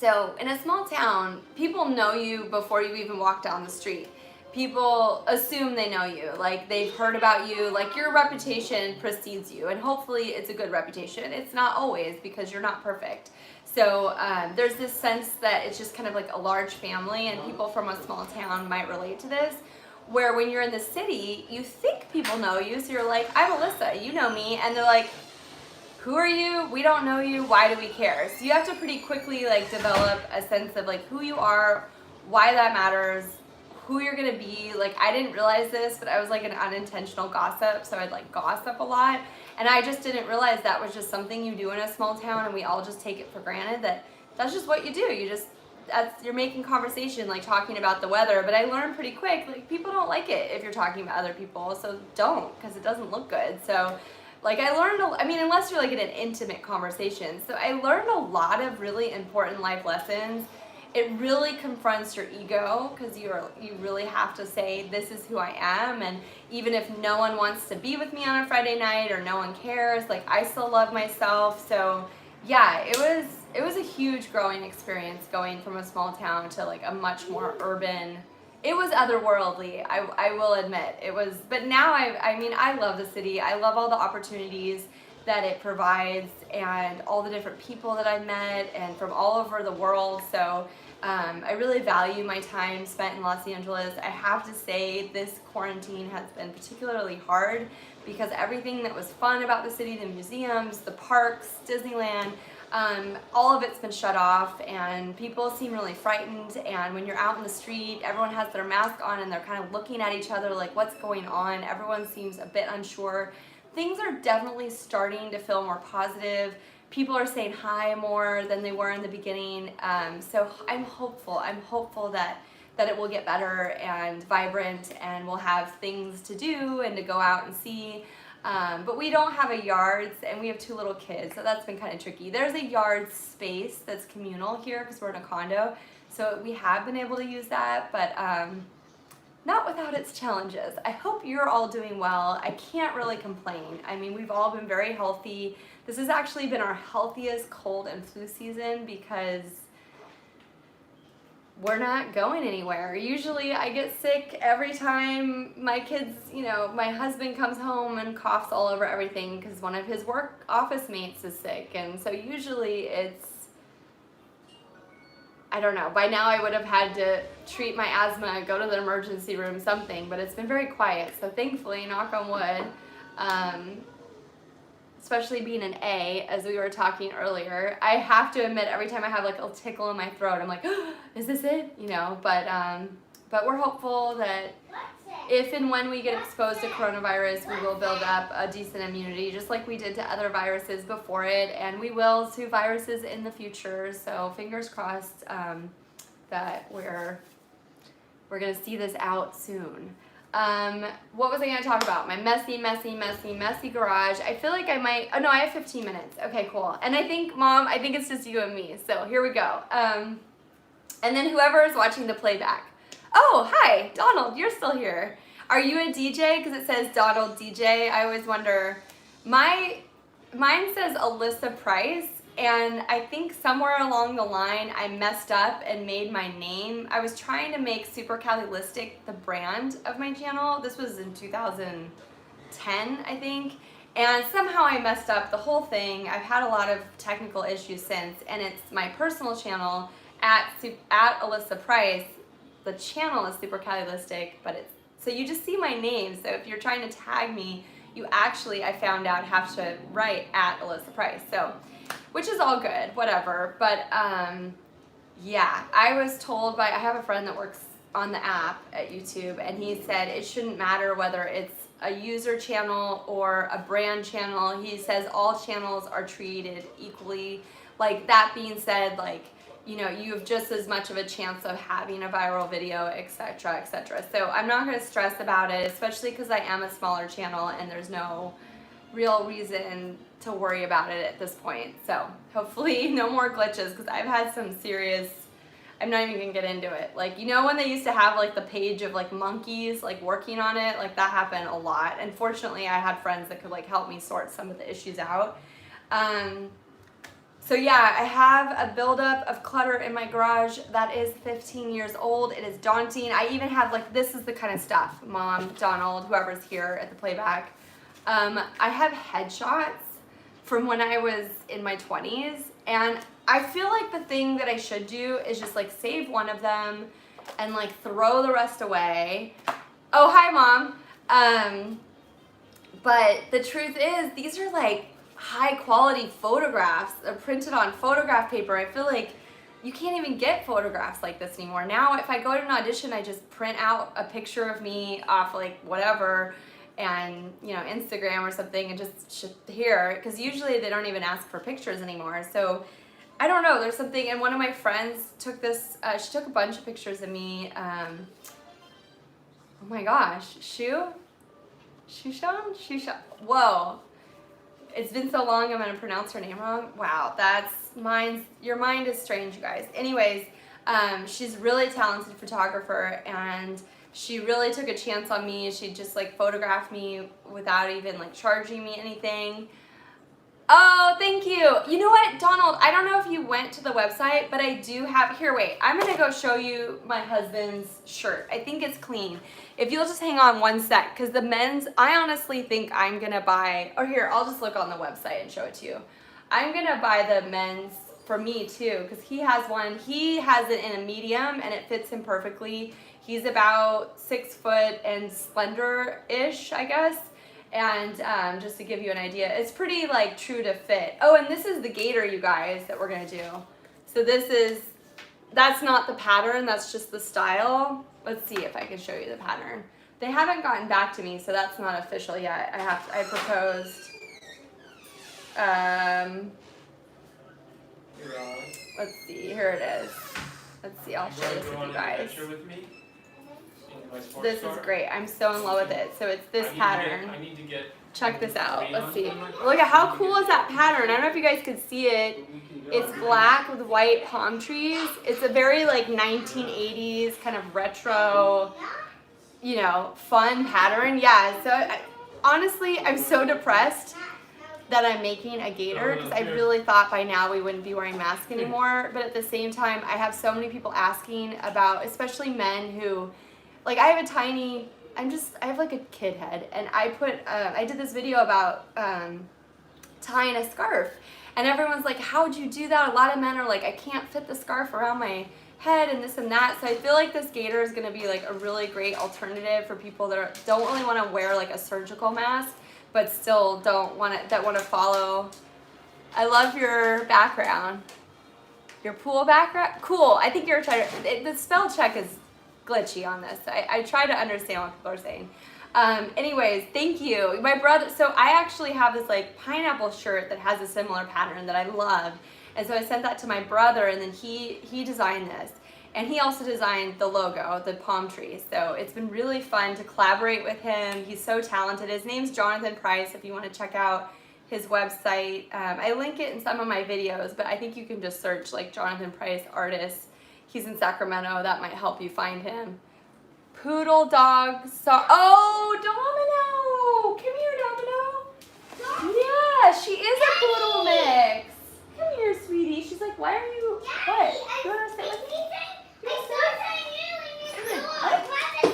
So in a small town, people know you before you even walk down the street. People assume they know you, like they've heard about you, like your reputation precedes you, and hopefully it's a good reputation. It's not always, because you're not perfect. So there's this sense that it's just kind of like a large family, and people from a small town might relate to this, where when you're in the city, you think people know you, so you're like, I'm Alyssa, you know me, and they're like, who are you? We don't know you. Why do we care? So you have to pretty quickly like develop a sense of like who you are, why that matters, who you're gonna be. Like I didn't realize this, but I was like an unintentional gossip, so I'd like gossip a lot, and I just didn't realize that was just something you do in a small town, and we all just take it for granted that that's just what you do. You're making conversation, like talking about the weather. But I learned pretty quick, like people don't like it if you're talking about other people, so don't, because it doesn't look good. So like I learned, unless you're like in an intimate conversation. So I learned a lot of really important life lessons. It really confronts your ego, because you really have to say, this is who I am, and even if no one wants to be with me on a Friday night or no one cares, like I still love myself. So yeah, it was a huge growing experience going from a small town to like a much more urban. It was otherworldly, I will admit. It was, but now I love the city. I love all the opportunities that it provides and all the different people that I've met and from all over the world. So I really value my time spent in Los Angeles. I have to say this quarantine has been particularly hard, because everything that was fun about the city, the museums, the parks, Disneyland, all of it's been shut off, and people seem really frightened. And when you're out in the street, everyone has their mask on and they're kind of looking at each other like, what's going on? Everyone seems a bit unsure. Things are definitely starting to feel more positive. People are saying hi more than they were in the beginning. So I'm hopeful. I'm hopeful that it will get better and vibrant, and we'll have things to do and to go out and see. But we don't have a yard, and we have 2 little kids, so that's been kind of tricky. There's a yard space that's communal here because we're in a condo, so we have been able to use that, but not without its challenges. I hope you're all doing well. I can't really complain. I mean, we've all been very healthy. This has actually been our healthiest cold and flu season, because we're not going anywhere. Usually I get sick every time my kids, my husband comes home and coughs all over everything because one of his work office mates is sick. And so usually it's, I don't know, by now I would have had to treat my asthma, go to the emergency room, something, but it's been very quiet. So thankfully, knock on wood, especially being an A, as we were talking earlier, I have to admit, every time I have like a tickle in my throat, I'm like, oh, is this it? But we're hopeful that if and when we get exposed to coronavirus, we will build up a decent immunity, just like we did to other viruses before it, and we will to viruses in the future. So fingers crossed that we're gonna see this out soon. What was I gonna talk about? My messy garage. I feel like I might, oh no, I have 15 minutes. Okay, cool. And I think, Mom, it's just you and me. So here we go. And then whoever is watching the playback. Oh, hi, Donald, you're still here. Are you a DJ? Because it says Donald DJ. I always wonder. Mine says Alyssa Price, and I think somewhere along the line I messed up and made my name. I was trying to make Super Cali the brand of my channel. This was in 2010, I think. And somehow I messed up the whole thing. I've had a lot of technical issues since, and it's my personal channel at Alyssa Price. The channel is Super Cali, but it's, so you just see my name. So if you're trying to tag me, you actually, I found out, have to write at Alyssa Price. So, which is all good, whatever. But yeah, I was told by, I have a friend that works on the app at YouTube, and he said it shouldn't matter whether it's a user channel or a brand channel. He says all channels are treated equally. Like, that being said, like, you know, you have just as much of a chance of having a viral video, etc., etc. So I'm not going to stress about it, especially because I am a smaller channel and there's no real reason to worry about it at this point. So hopefully no more glitches, because I've had some serious, I'm not even gonna get into it. Like, you know when they used to have like the page of like monkeys like working on it? Like, that happened a lot. And fortunately I had friends that could like help me sort some of the issues out. So yeah, I have a buildup of clutter in my garage that is 15 years old. It is daunting. I even have like, this is the kind of stuff, Mom, Donald, whoever's here at the playback. I have headshots from when I was in my 20s, and I feel like the thing that I should do is just like save one of them and like throw the rest away. Oh, hi, Mom. But the truth is, these are like high quality photographs. They're printed on photograph paper. I feel like you can't even get photographs like this anymore. Now, if I go to an audition, I just print out a picture of me off like whatever, and, you know, Instagram or something, and just here, because usually they don't even ask for pictures anymore. So I don't know, there's something. And one of my friends took this, she took a bunch of pictures of me. Oh my gosh, Shushan? Whoa, it's been so long, I'm gonna pronounce her name wrong. Wow, your mind is strange, you guys. Anyways, she's a really talented photographer, and she really took a chance on me. She just like photographed me without even like charging me anything. Oh, thank you. You know what, Donald, I don't know if you went to the website, but I do have, here, wait, I'm gonna go show you my husband's shirt. I think it's clean. If you'll just hang on one sec, because the men's, I honestly think I'm gonna buy, or here, I'll just look on the website and show it to you. I'm gonna buy the men's for me too, because he has one. He has it in a medium and it fits him perfectly. He's about 6 foot and slender-ish, I guess. And just to give you an idea, it's pretty like true to fit. Oh, and this is the gaiter, you guys, that we're gonna do. So that's not the pattern, that's just the style. Let's see if I can show you the pattern. They haven't gotten back to me, so that's not official yet. I proposed. Let's see, here it is. Let's see, I'll share this with you guys. This is great. I'm so in love with it. So it's this pattern. Check this out. Let's see. Look at how cool is that pattern. I don't know if you guys could see it. It's black with white palm trees. It's a very like 1980s kind of retro, you know, fun pattern. Yeah, so honestly, I'm so depressed that I'm making a gaiter, because I really thought by now we wouldn't be wearing masks anymore. But at the same time, I have so many people asking about, especially men who, like, I have a tiny, I have like a kid head, and I did this video about tying a scarf, and everyone's like, how'd you do that? A lot of men are like, I can't fit the scarf around my head and this and that. So I feel like this gaiter is gonna be like a really great alternative for people that don't really wanna wear like a surgical mask, but still that want to follow. I love your background. Your pool background? Cool. I think you're trying to, the spell check is glitchy on this. I try to understand what people are saying. Anyways, thank you. My brother, so I actually have this like pineapple shirt that has a similar pattern that I love. And so I sent that to my brother, and then he designed this. And he also designed the logo, the palm trees. So it's been really fun to collaborate with him. He's so talented. His name's Jonathan Price, if you want to check out his website. I link it in some of my videos, but I think you can just search like Jonathan Price artist. He's in Sacramento. That might help you find him. Poodle dog. Oh, Domino! Come here, Domino. Yeah, she is a poodle mix. Come here, Why are you, Daddy, what? You want to sit with me? Hi,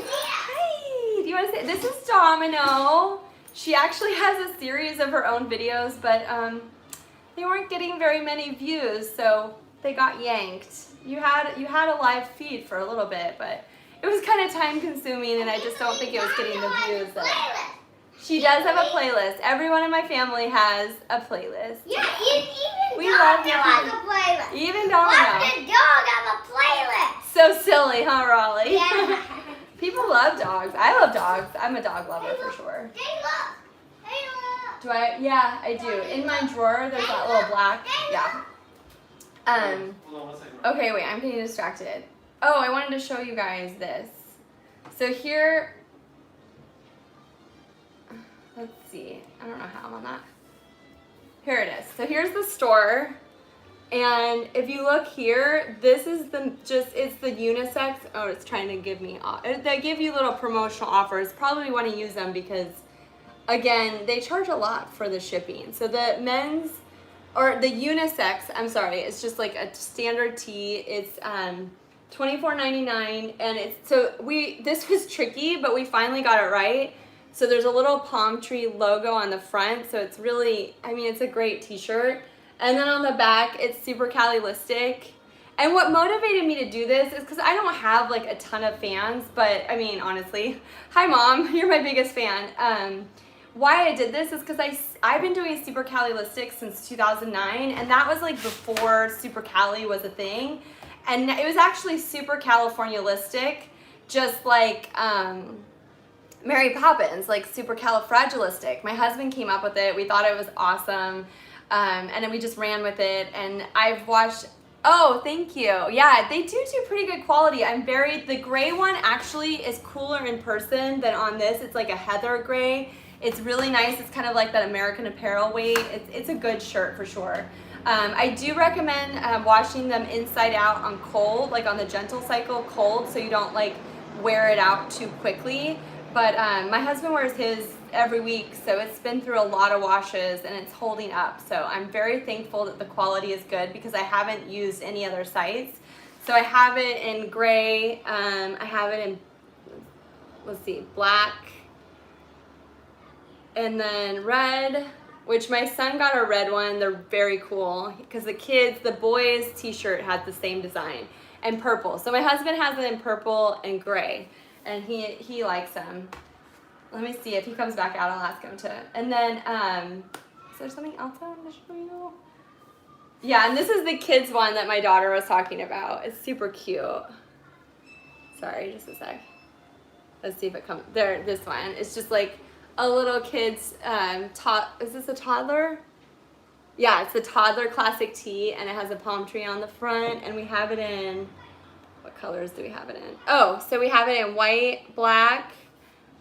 do you want to say, this is Domino. She actually has a series of her own videos, but they weren't getting very many views, so they got yanked. You had a live feed for a little bit, but it was kind of time consuming, and I just don't think it was getting the views that. She does have a playlist. Everyone in my family has a playlist. Yeah, even We love Domino you. has a playlist. Even Watch Domino. the dog have a playlist. So silly, huh, Raleigh? Yeah. People love dogs. I love dogs. I'm a dog lover for sure. Hey, look. Hey, look. Do I? Yeah, I do. In my drawer, there's that little black. Yeah. Hold on one second. Okay, wait, I'm getting distracted. Oh, I wanted to show you guys this. So here, let's see. I don't know how I'm on that. Here it is. So here's the store. And if you look here, this is it's the unisex. Oh, it's trying to give me, they give you little promotional offers. Probably want to use them because, again, they charge a lot for the shipping. So the men's, or the unisex, I'm sorry, it's just like a standard tee. It's $24.99, and this was tricky, but we finally got it right. So there's a little palm tree logo on the front, so it's really, I mean, it's a great t-shirt. And then on the back, it's Super Cali Listic. And what motivated me to do this is because I don't have like a ton of fans, but I mean, honestly, hi Mom, you're my biggest fan. Why I did this is because I've been doing Super Cali Listic since 2009, and that was like before Super Cali was a thing. And it was actually Super Californialistic, just like Mary Poppins, like Super Califragilistic. My husband came up with it. We thought it was awesome. And then we just ran with it, and I've watched, oh, thank you. Yeah, they do pretty good quality. The gray one actually is cooler in person than on this. It's like a heather gray. It's really nice. It's kind of like that American Apparel weight. It's a good shirt for sure. I do recommend washing them inside out on cold, like on the gentle cycle cold, so you don't like wear it out too quickly. But my husband wears his every week, so it's been through a lot of washes and it's holding up. So I'm very thankful that the quality is good because I haven't used any other sites. So I have it in gray, I have it in, let's see, black, and then red, which my son got a red one. They're very cool because the boys t-shirt has the same design, and purple. So my husband has it in purple and gray, and he likes them. Let me see if he comes back out. I'll ask him to. And then, is there something else I want to show you? Yeah, and this is the kids one that my daughter was talking about. It's super cute. Sorry, just a sec. Let's see if it comes. There, this one. It's just like a little kid's, is this a toddler? Yeah, it's a toddler classic tee, and it has a palm tree on the front, and we have it in, what colors do we have it in? Oh, so we have it in white, black.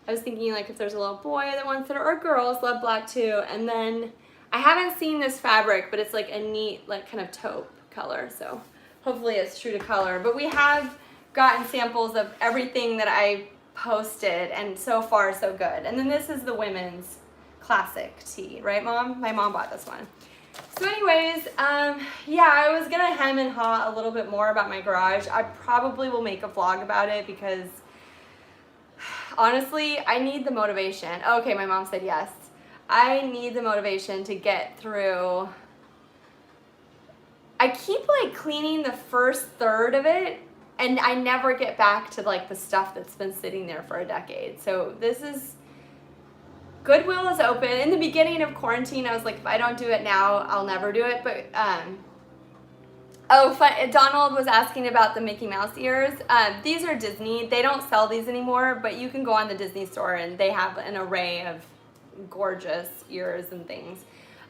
I was thinking like if there's a little boy that wants it, or girls love black too. And then I haven't seen this fabric, but it's like a neat, like kind of taupe color. So hopefully it's true to color. But we have gotten samples of everything that I posted, and so far so good. And then this is the women's classic tee, right, Mom? My mom bought this one. So anyways, yeah, I was gonna hem and haw a little bit more about my garage. I probably will make a vlog about it because honestly, I need the motivation. Okay, my mom said yes. I need the motivation to get through. I keep like cleaning the first third of it, and I never get back to like the stuff that's been sitting there for a decade. So this is, Goodwill is open. In the beginning of quarantine, I was like, if I don't do it now, I'll never do it. But Donald was asking about the Mickey Mouse ears. These are Disney. They don't sell these anymore, but you can go on the Disney store and they have an array of gorgeous ears and things.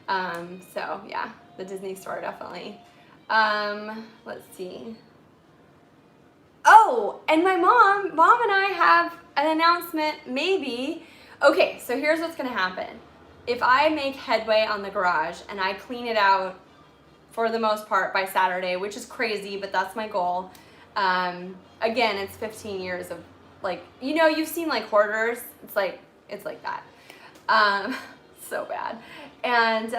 So yeah, the Disney store definitely. Let's see. Oh, and my mom and I have an announcement, maybe. Okay, so here's what's gonna happen. If I make headway on the garage and I clean it out for the most part by Saturday, which is crazy, but that's my goal. Again, it's 15 years of like, you know, you've seen like hoarders. It's like that. So bad. And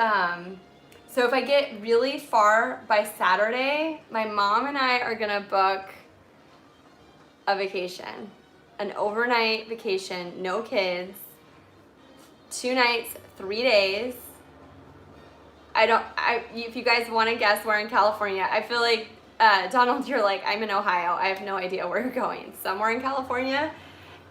so So if I get really far by Saturday, my mom and I are gonna book a vacation, an overnight vacation, no kids, 2 nights, 3 days. If you guys want to guess, we're in California. I feel like, Donald, you're like, I'm in Ohio. I have no idea where you're going. Somewhere in California.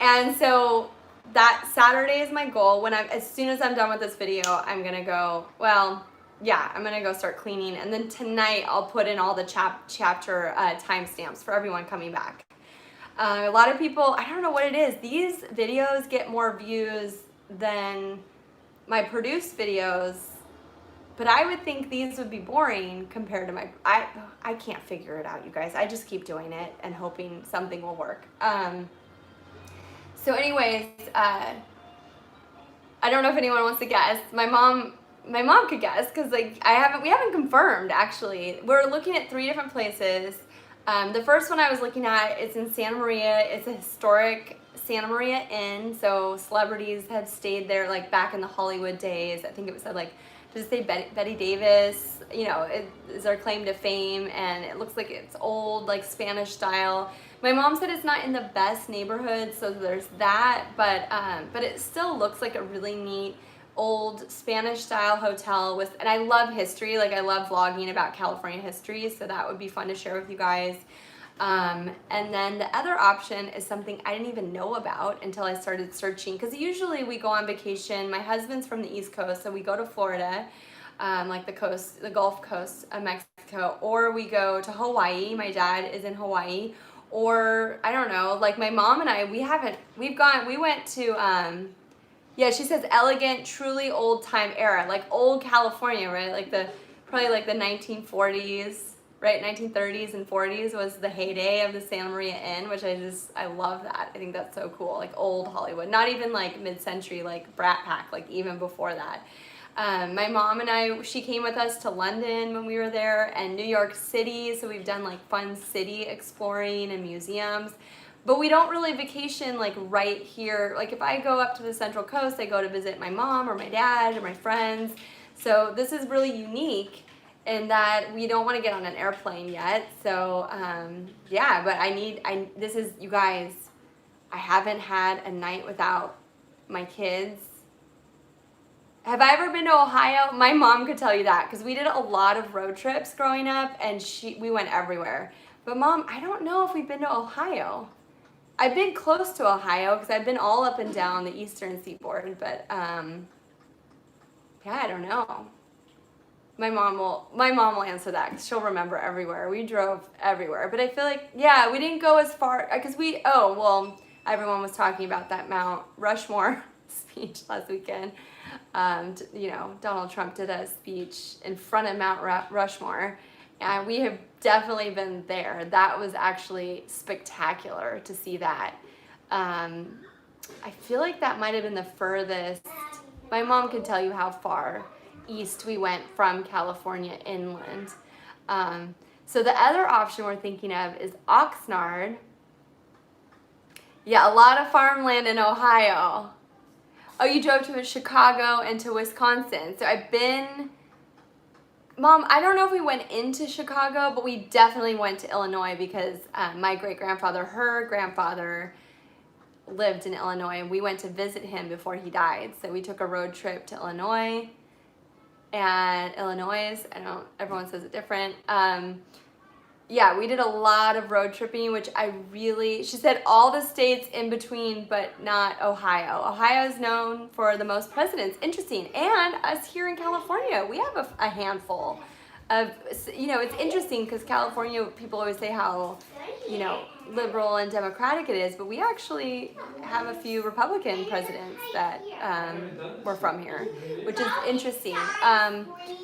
And so that Saturday is my goal. As soon as I'm done with this video, I'm going to go, I'm going to go start cleaning. And then tonight I'll put in all the chapter timestamps for everyone coming back. A lot of people, I don't know what it is. These videos get more views than my produced videos. But I would think these would be boring compared to I can't figure it out, you guys. I just keep doing it and hoping something will work. So anyways, I don't know if anyone wants to guess. My mom could guess because like we haven't confirmed actually. We're looking at 3 different places. The first one I was looking at is in Santa Maria. It's a historic Santa Maria Inn. So celebrities have stayed there like back in the Hollywood days. I think it said like, does it say Betty Davis? You know, it is their claim to fame, and it looks like it's old, like Spanish style. My mom said it's not in the best neighborhood, so there's that, but it still looks like a really neat old Spanish style hotel and I love history, like I love vlogging about California history, so that would be fun to share with you guys. And then the other option is something I didn't even know about until I started searching, because usually we go on vacation. My husband's from the East Coast, so we go to Florida, like the Gulf Coast of Mexico, or we go to Hawaii. My dad is in Hawaii, or I don't know, like my mom and I, we went to, she says elegant, truly old time era, like old California, right? Like probably like the 1940s. Right, 1930s and 40s was the heyday of the Santa Maria Inn, which I love that. I think that's so cool, like old Hollywood. Not even like mid-century, like Brat Pack, like even before that. My mom and I, she came with us to London when we were there, and New York City, so we've done like fun city exploring and museums. But we don't really vacation like right here. Like if I go up to the Central Coast, I go to visit my mom or my dad or my friends. So this is really unique in that we don't want to get on an airplane yet. So but this is, you guys, I haven't had a night without my kids. Have I ever been to Ohio? My mom could tell you that, because we did a lot of road trips growing up, and we went everywhere. But Mom, I don't know if we've been to Ohio. I've been close to Ohio because I've been all up and down the eastern seaboard, but I don't know. My mom will answer that because she'll remember everywhere. We drove everywhere, but I feel like, we didn't go as far because everyone was talking about that Mount Rushmore speech last weekend. Donald Trump did a speech in front of Mount Rushmore, and we have definitely been there. That was actually spectacular to see that. I feel like that might have been the furthest. My mom could tell you how far east we went from California inland. So the other option we're thinking of is Oxnard. Yeah, a lot of farmland in Ohio. Oh, you drove to Chicago and to Wisconsin. So Mom, I don't know if we went into Chicago, but we definitely went to Illinois because my great-grandfather, her grandfather, lived in Illinois, and we went to visit him before he died. So we took a road trip to Illinois. And Illinois, everyone says it different. We did a lot of road tripping, which she said all the states in between, but not Ohio. Ohio is known for the most presidents. Interesting. And us here in California, we have a handful of, it's interesting because California, people always say how, liberal and democratic it is, but we actually have a few Republican presidents that were from here, which is interesting.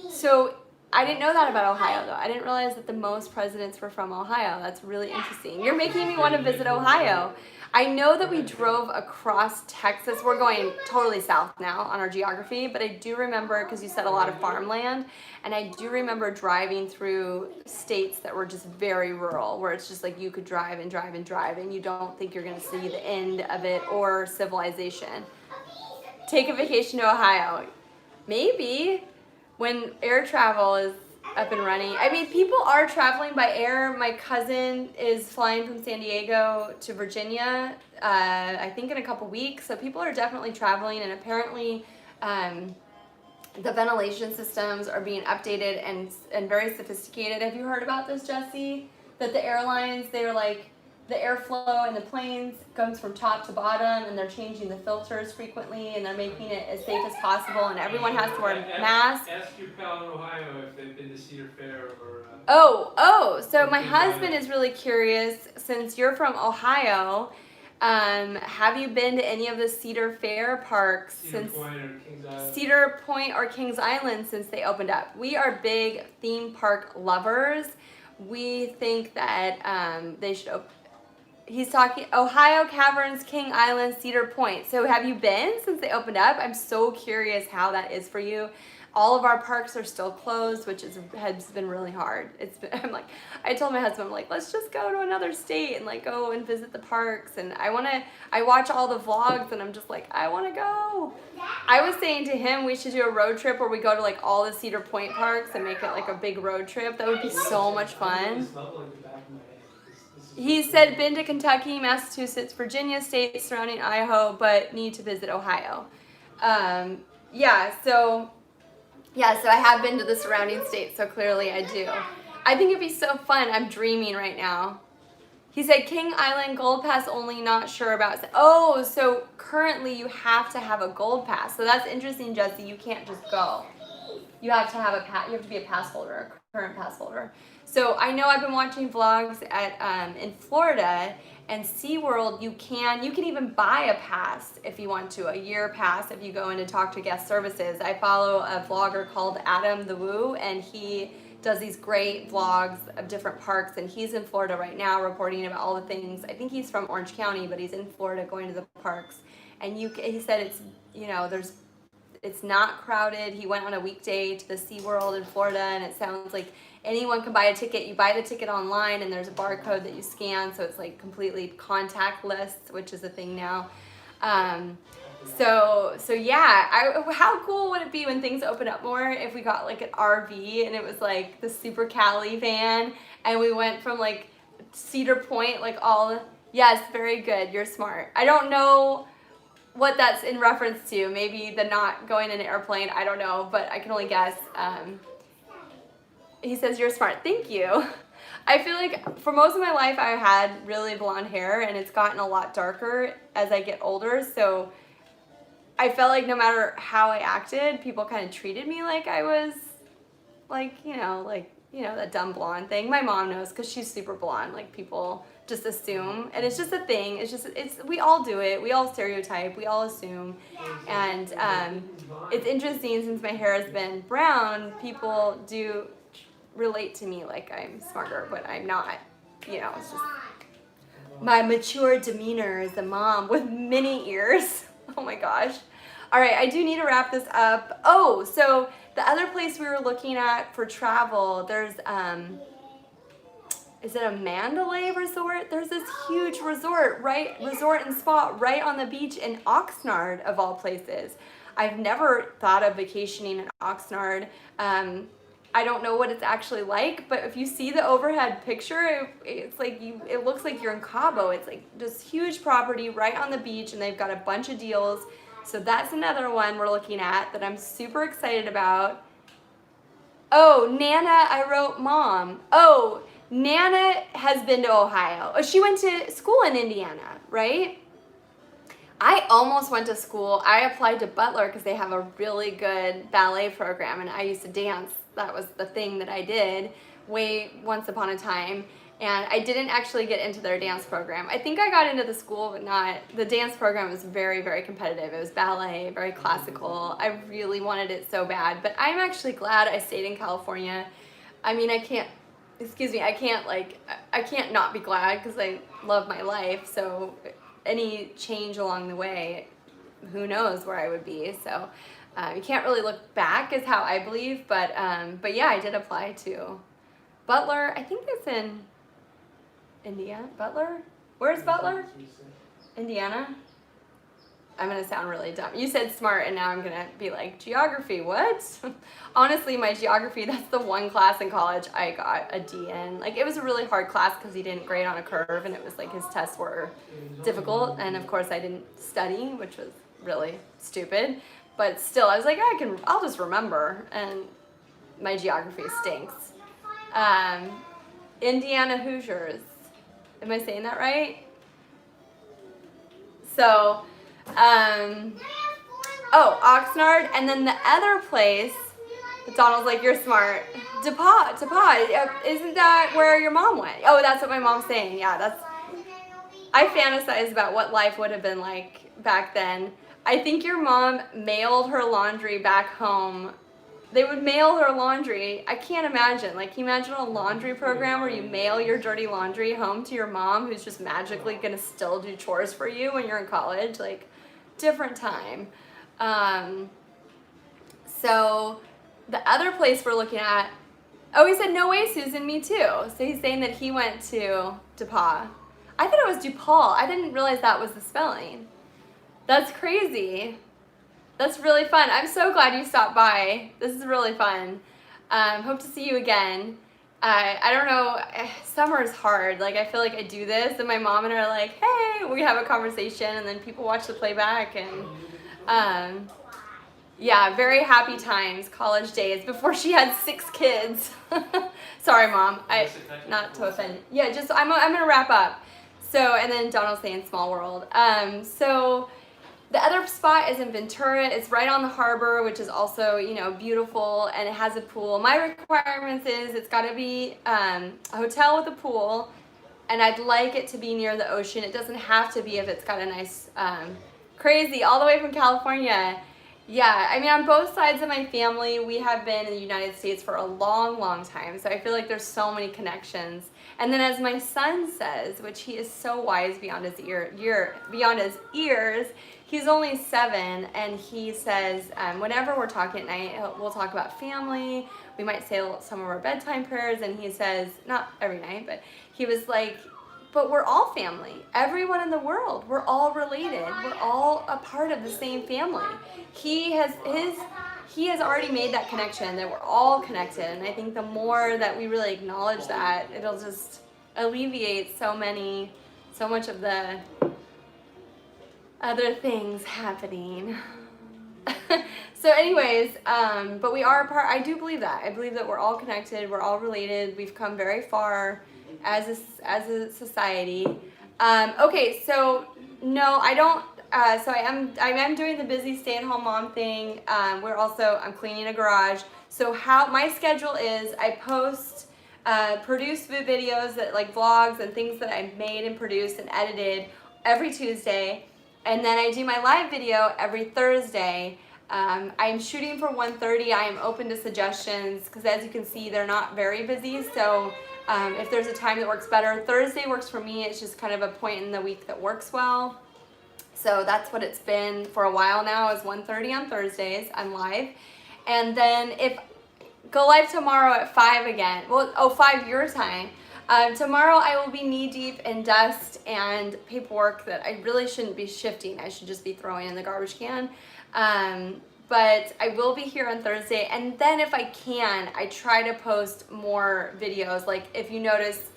So I didn't know that about Ohio, though. I didn't realize that the most presidents were from Ohio. That's really interesting. You're making me want to visit Ohio. I know that we drove across Texas. We're going totally south now on our geography, but I do remember, because you said a lot of farmland, and I do remember driving through states that were just very rural, where it's just like you could drive and drive and drive, and you don't think you're going to see the end of it or civilization. Take a vacation to Ohio. Maybe. when air travel is up and running. I mean, people are traveling by air. My cousin is flying from San Diego to Virginia, I think in a couple weeks. So people are definitely traveling, and apparently the ventilation systems are being updated and very sophisticated. Have you heard about this, Jesse? That the airlines, they're like, the airflow in the planes goes from top to bottom, and they're changing the filters frequently, and they're making it as safe as possible, and everyone has to wear masks. Ask your pal in Ohio if they've been to Cedar Fair or. So my husband is really curious, since you're from Ohio, have you been to any of the Cedar Fair parks Cedar Point or Kings Island since they opened up? We are big theme park lovers. We think that they should open. He's talking Ohio, Caverns, King Island, Cedar Point. So have you been since they opened up? I'm so curious how that is for you. All of our parks are still closed, which has been really hard. I told my husband, I'm like, let's just go to another state and like go and visit the parks. And I watch all the vlogs, and I'm just like, I want to go. I was saying to him, we should do a road trip where we go to like all the Cedar Point parks and make it like a big road trip. That would be so much fun. He said, been to Kentucky, Massachusetts, Virginia states surrounding Idaho, but need to visit Ohio. So I have been to the surrounding states, so clearly I do. I think it'd be so fun. I'm dreaming right now. He said, King Island Gold Pass only, not sure about. Oh, so currently you have to have a Gold Pass. So that's interesting, Jesse. You can't just go. You have to have you have to be a pass holder, a current pass holder. So I know I've been watching vlogs in Florida, and SeaWorld, you can even buy a pass if you want to, a year pass if you go in to talk to guest services. I follow a vlogger called Adam the Woo, and he does these great vlogs of different parks, and he's in Florida right now reporting about all the things. I think he's from Orange County, but he's in Florida going to the parks. And he said it's not crowded. He went on a weekday to the SeaWorld in Florida, and it sounds like anyone can buy a ticket. You buy the ticket online, and there's a barcode that you scan, so it's like completely contactless, which is a thing now. So yeah, how cool would it be when things open up more if we got like an RV and it was like the Super Cali van, and we went from like Cedar Point, yes, very good, you're smart. I don't know what that's in reference to. Maybe the not going in an airplane, I don't know, but I can only guess. He says, you're smart. Thank you. I feel like for most of my life I had really blonde hair, and it's gotten a lot darker as I get older, so I felt like no matter how I acted, people kind of treated me like I was that dumb blonde thing. My mom knows because she's super blonde. Like, people just assume, and it's just a thing. We all do it. We all stereotype. We all assume. And it's interesting, since my hair has been brown, people do relate to me like I'm smarter, but I'm not. It's just my mature demeanor as a mom with mini ears. Oh my gosh. All right, I do need to wrap this up. Oh, so the other place we were looking at for travel, there's, is it a Mandalay resort? There's this huge resort and spa right on the beach in Oxnard, of all places. I've never thought of vacationing in Oxnard. I don't know what it's actually like, but if you see the overhead picture, it looks like you're in Cabo. It's like this huge property right on the beach, and they've got a bunch of deals. So that's another one we're looking at that I'm super excited about. Oh, Nana, I wrote mom. Oh, Nana has been to Ohio. Oh, she went to school in Indiana, right? I almost went to school. I applied to Butler because they have a really good ballet program, and I used to dance. That was the thing that I did once upon a time. And I didn't actually get into their dance program. I think I got into the school, but not. The dance program was very, very competitive. It was ballet, very classical. I really wanted it so bad. But I'm actually glad I stayed in California. I mean, I can't not be glad, because I love my life. So any change along the way, who knows where I would be. So you can't really look back, is how I believe. But yeah, I did apply to Butler. I think it's in Indiana. Butler? Where's Butler? Indiana? I'm gonna sound really dumb. You said smart, and now I'm gonna be like, geography, what? Honestly, my geography, that's the one class in college I got a D in. Like, it was a really hard class because he didn't grade on a curve, and it was like his tests were difficult, and of course I didn't study, which was really stupid. But still, I was like, I'll just remember, and my geography stinks. Indiana Hoosiers. Am I saying that right? So, Oxnard, and then the other place, Donald's like, you're smart. DePaul, isn't that where your mom went? Oh, that's what my mom's saying. Yeah, I fantasize about what life would have been like back then. I think your mom mailed her laundry back home. They would mail her laundry. I can't imagine. Like, can you imagine a laundry program where you mail your dirty laundry home to your mom, who's just magically going to still do chores for you when you're in college? Like, different time. So the other place we're looking at, oh, he said, no way, Susan, me too. So he's saying that he went to DePaul. I thought it was DePaul. I didn't realize that was the spelling. That's crazy. That's really fun. I'm so glad you stopped by. This is really fun. Hope to see you again. I don't know, summer is hard. Like, I feel like I do this, and my mom and I are like, hey, we have a conversation, and then people watch the playback, and yeah, very happy times, college days, before she had 6 kids. Sorry, Mom. Not to offend. Yeah, just, I'm gonna wrap up. So, and then Donald's saying small world. So, the other spot is in Ventura. It's right on the harbor, which is also, you know, beautiful, and it has a pool. My requirements is it's got to be a hotel with a pool, and I'd like it to be near the ocean. It doesn't have to be if it's got a nice, crazy, all the way from California. Yeah, I mean, on both sides of my family, we have been in the United States for a long, long time, so I feel like there's so many connections. And then as my son says, which he is so wise beyond his beyond his ears, he's only 7, and he says, whenever we're talking at night, we'll talk about family. We might say some of our bedtime prayers, and he says, not every night, but he was like, but we're all family. Everyone in the world, we're all related. We're all a part of the same family. He has already made that connection that we're all connected, and I think the more that we really acknowledge that, it'll just alleviate so much of the other things happening. So anyways, but we are a part. I do believe that. I believe that we're all connected. We're all related. We've come very far as a society. Okay, so no, I don't. So I am doing the busy stay-at-home mom thing. I'm cleaning a garage. So how my schedule is, I post, produce food videos that like vlogs and things that I've made and produced and edited every Tuesday. And then I do my live video every Thursday. I'm shooting for 1:30. I am open to suggestions because, as you can see, they're not very busy. So if there's a time that works better, Thursday works for me. It's just kind of a point in the week that works well. So that's what it's been for a while now, is 1:30 on Thursdays. I'm live. And then go live tomorrow at 5 again. Well, 5 your time. Tomorrow I will be knee deep in dust and paperwork that I really shouldn't be shifting. I should just be throwing in the garbage can. But I will be here on Thursday, and then if I can, I try to post more videos. Like, if you notice,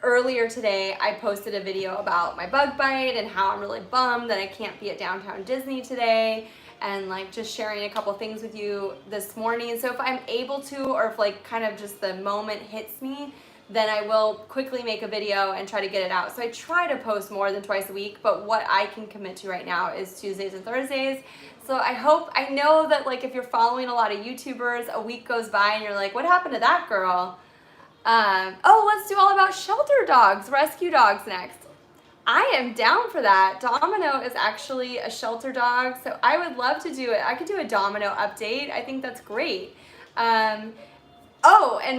earlier today I posted a video about my bug bite and how I'm really bummed that I can't be at Downtown Disney today, and like just sharing a couple things with you this morning. So if I'm able to, or if like kind of just the moment hits me, then I will quickly make a video and try to get it out. So I try to post more than twice a week, but what I can commit to right now is Tuesdays and Thursdays. So I know that like if you're following a lot of YouTubers, a week goes by and you're like, what happened to that girl? Let's do all about shelter dogs, rescue dogs next. I am down for that. Domino is actually a shelter dog, so I would love to do it. I could do a Domino update. I think that's great. And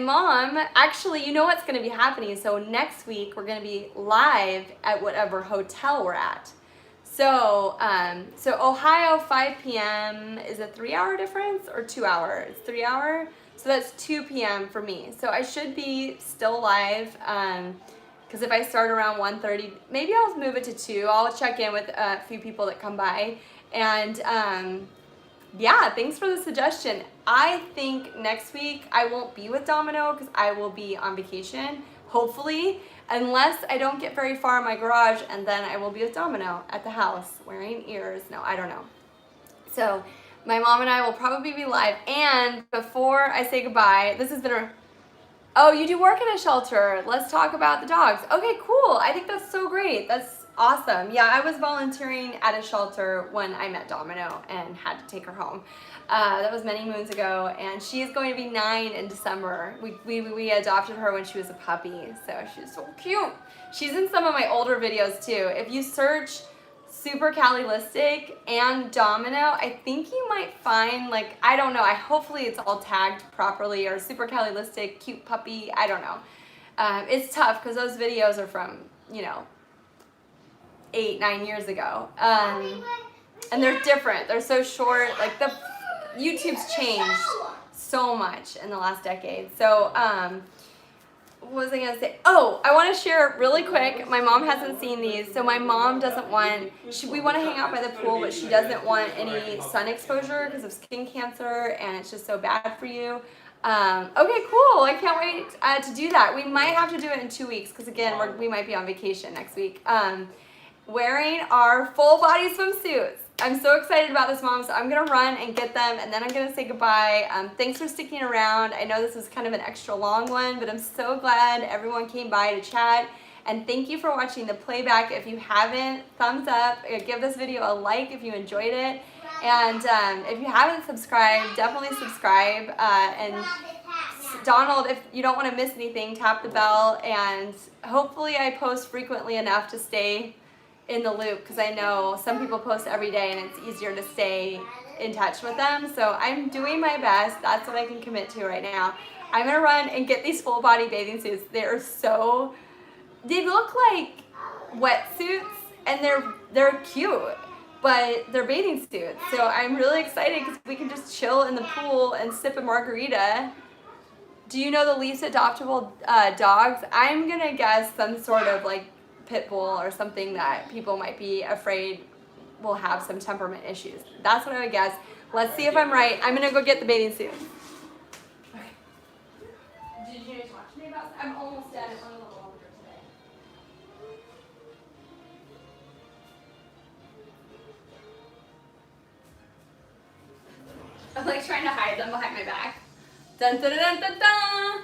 Mom, actually, you know what's going to be happening. So next week, we're going to be live at whatever hotel we're at. So Ohio, 5 p.m. is a 3-hour difference or 2 hour? It's 3 hour. So that's 2 p.m. for me. So I should be still live. Because if I start around 1:30, maybe I'll move it to 2. I'll check in with a few people that come by. And yeah, thanks for the suggestion. I think next week I won't be with Domino because I will be on vacation, hopefully, unless I don't get very far in my garage, and then I will be with Domino at the house wearing ears. No, I don't know. So my mom and I will probably be live. And before I say goodbye, this has been a... Oh, you do work in a shelter. Let's talk about the dogs. Okay, cool. I think that's so great. That's awesome. Yeah, I was volunteering at a shelter when I met Domino and had to take her home. That was many moons ago, and she is going to be 9 in December. We adopted her when she was a puppy, so she's so cute. She's in some of my older videos too. If you search Super Cali and Domino, I think you might find, like, I don't know, hopefully it's all tagged properly, or Super Cali cute puppy, I don't know. It's tough because those videos are from, 8-9 years ago. And they're different. They're so short. Like, the YouTube's changed so much in the last decade. So, what was I going to say? Oh, I want to share really quick. My mom hasn't seen these. So my mom doesn't want, we want to hang out by the pool, but she doesn't want any sun exposure because of skin cancer, and it's just so bad for you. Okay, cool. I can't wait to do that. We might have to do it in 2 weeks because, again, we might be on vacation next week. Wearing our full body swimsuits. I'm so excited about this, Mom, so I'm going to run and get them, and then I'm going to say goodbye. Thanks for sticking around. I know this was kind of an extra long one, but I'm so glad everyone came by to chat, and thank you for watching the playback. If you haven't, thumbs up. Give this video a like if you enjoyed it, and if you haven't subscribed, definitely subscribe, and Donald, if you don't want to miss anything, tap the bell, and hopefully I post frequently enough to stay in the loop, because I know some people post every day and it's easier to stay in touch with them. So I'm doing my best. That's what I can commit to right now. I'm gonna run and get these full body bathing suits. They look like wetsuits, and they're cute, but they're bathing suits. So I'm really excited because we can just chill in the pool and sip a margarita. Do you know the least adoptable dogs? I'm gonna guess some sort of like pit bull or something that people might be afraid will have some temperament issues. That's what I would guess. Let's see if I'm right. I'm gonna go get the bathing suit. Okay. Did you talk to me about that? I'm almost done. It went a little longer today. I'm like trying to hide them behind my back. Dun dun dun dun dun.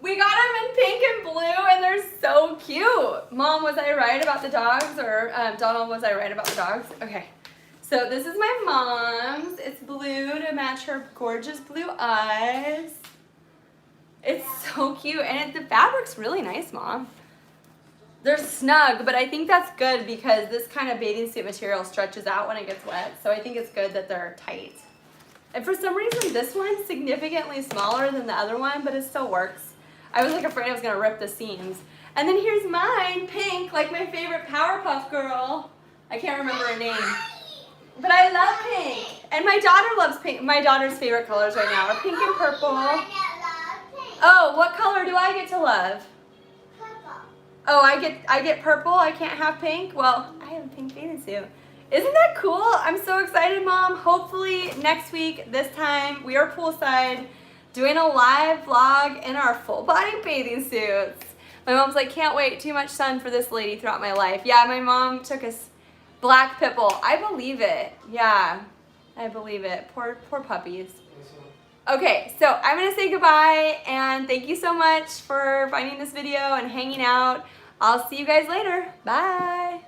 We got them in pink and blue, and they're so cute. Mom, was I right about the dogs? Or Donald, was I right about the dogs? Okay. So this is my mom's. It's blue to match her gorgeous blue eyes. It's so cute, and the fabric's really nice, Mom. They're snug, but I think that's good because this kind of bathing suit material stretches out when it gets wet. So I think it's good that they're tight. And for some reason, this one's significantly smaller than the other one, but it still works. I was like afraid I was gonna rip the seams. And then here's mine, pink, like my favorite Powerpuff Girl. I can't remember her name. But I love pink. And my daughter loves pink. My daughter's favorite colors right now are pink and purple. Oh, what color do I get to love? Oh, I get purple. I can't have pink. Well, I have a pink bathing suit. Isn't that cool? I'm so excited, Mom. Hopefully next week, this time, we are poolside doing a live vlog in our full body bathing suits. My mom's like, can't wait, too much sun for this lady throughout my life. Yeah, my mom took a black pit bull. I believe it. Yeah, I believe it. Poor puppies. Okay, so I'm gonna say goodbye, and thank you so much for finding this video and hanging out. I'll see you guys later. Bye.